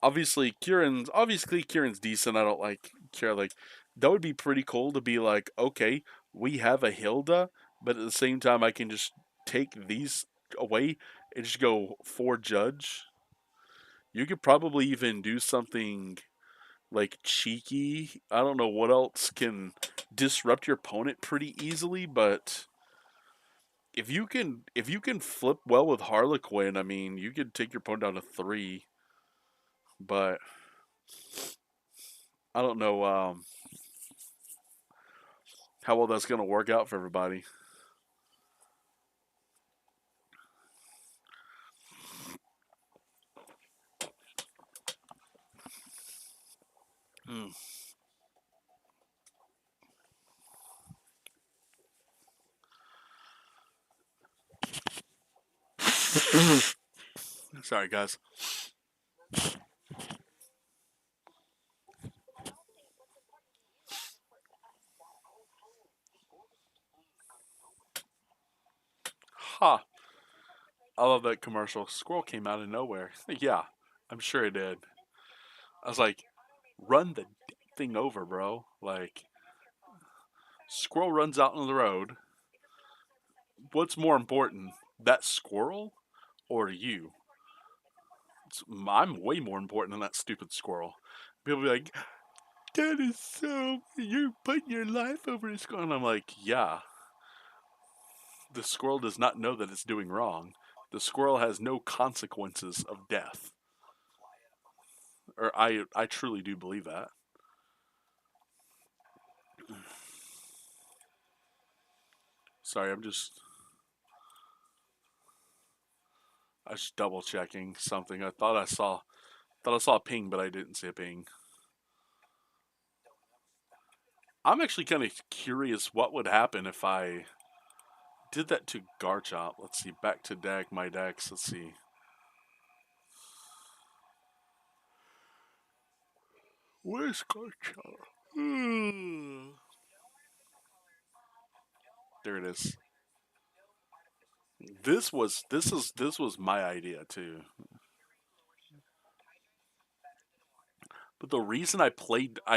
Obviously Kieran's decent. I don't like care like that would be pretty cool to be like, okay, we have a Hilda, but at the same time I can just take these away and just go for judge. You could probably even do something like cheeky. I don't know what else can disrupt your opponent pretty easily, but if you can flip well with Harlequin, I mean, you could take your opponent down to 3, but I don't know how well that's going to work out for everybody. Hmm. Sorry, guys. Ha! I love that commercial. Squirrel came out of nowhere. Yeah, I'm sure it did. I was like, run the thing over, bro. Like, squirrel runs out on the road. What's more important, that squirrel or you? I'm way more important than that stupid squirrel. People be like, that is so. You're putting your life over a squirrel. And I'm like, yeah, the squirrel does not know that it's doing wrong. The squirrel has no consequences of death. Or I truly do believe that. Sorry, I was just double checking something. I thought I saw a ping, but I didn't see a ping. I'm actually kind of curious what would happen if I did that to Garchomp. Let's see, back to deck, my decks. Let's see. Where's Garchomp? There it is. This was my idea too. But the reason I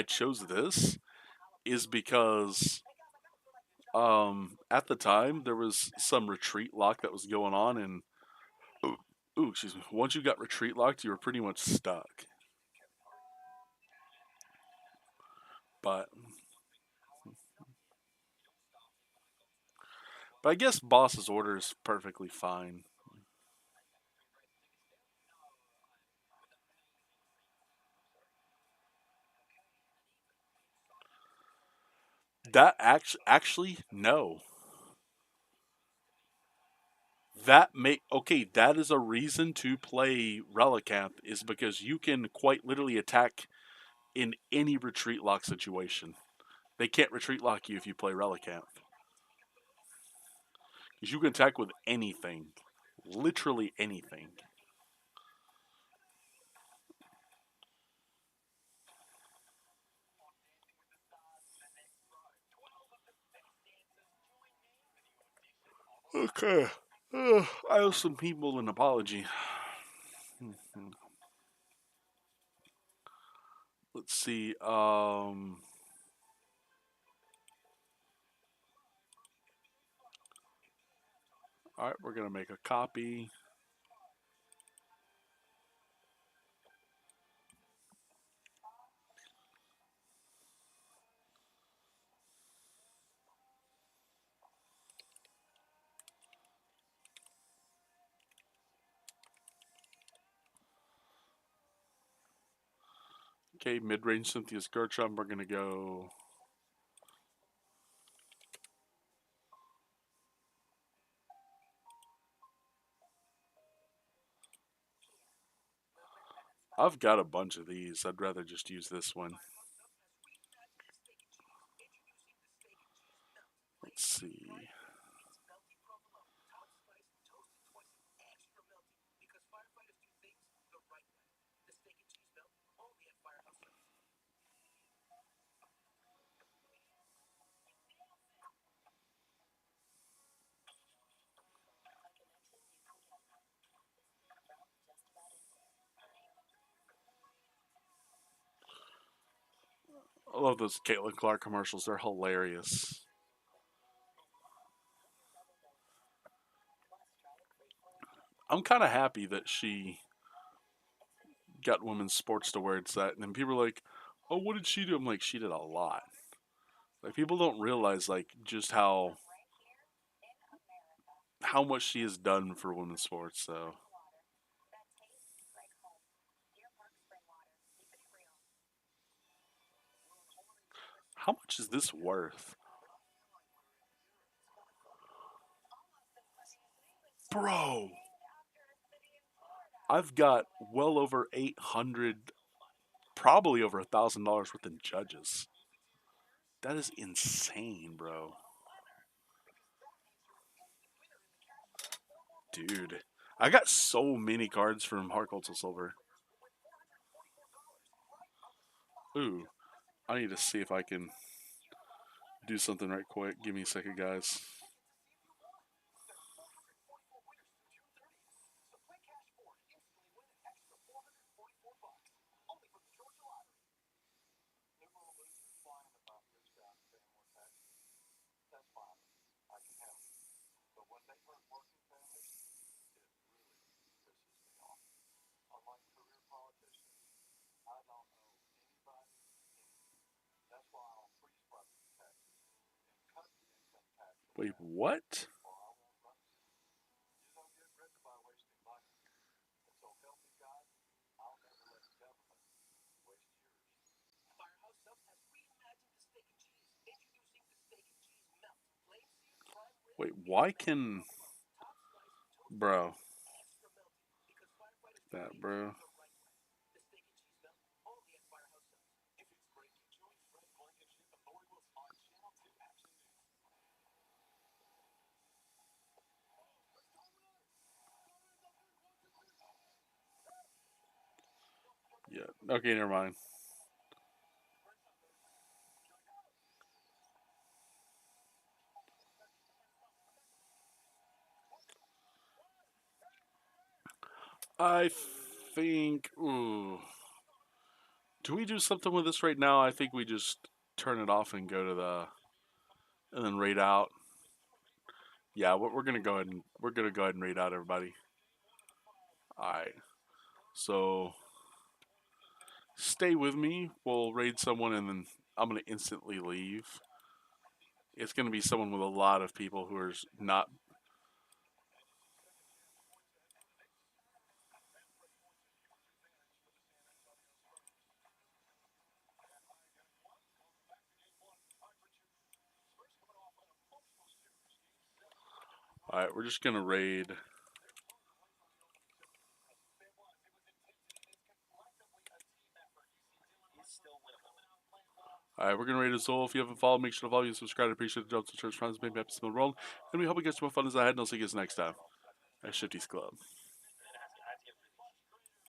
chose this is because at the time there was some retreat lock that was going on, and excuse me, once you got retreat locked you were pretty much stuck. But but I guess boss's order is perfectly fine. That actually no. That is a reason to play Relicanth, is because you can quite literally attack in any retreat lock situation. They can't retreat lock you if you play Relicanth. Because you can attack with anything. Literally anything. Okay. I owe some people an apology. Let's see. Alright, we're gonna make a copy. Okay, mid-range Cynthia's Garchomp. We're gonna go. I've got a bunch of these. I'd rather just use this one. Let's see. I love those Caitlin Clark commercials. They're hilarious. I'm kind of happy that she got women's sports to where it's at. And then people are like, "Oh, what did she do?" I'm like, "She did a lot." Like people don't realize like just how much she has done for women's sports. So how much is this worth, bro? I've got well over 800, probably over $1,000 worth in judges. That is insane, bro. Dude, I got so many cards from Heart Gold to Silver. Ooh, I need to see if I can do something right quick. Give me a second, guys. Wait, what? Wait, why can. Bro. That, bro. Yeah. Okay, never mind. I think. Ooh. Do we do something with this right now? I think we just turn it off and go to the. And then raid out. Yeah, we're gonna go ahead and raid out everybody. All right. So stay with me. We'll raid someone and then I'm gonna instantly leave. It's gonna be someone with a lot of people who are not. All right, we're just gonna raid. All right, we're gonna raid Azul. If you haven't followed, make sure to follow you, subscribe, appreciate the jobs, the church, friends, maybe episode of the world, and we hope you get some more fun as I had. And I'll see you guys next time at Shifty's Club.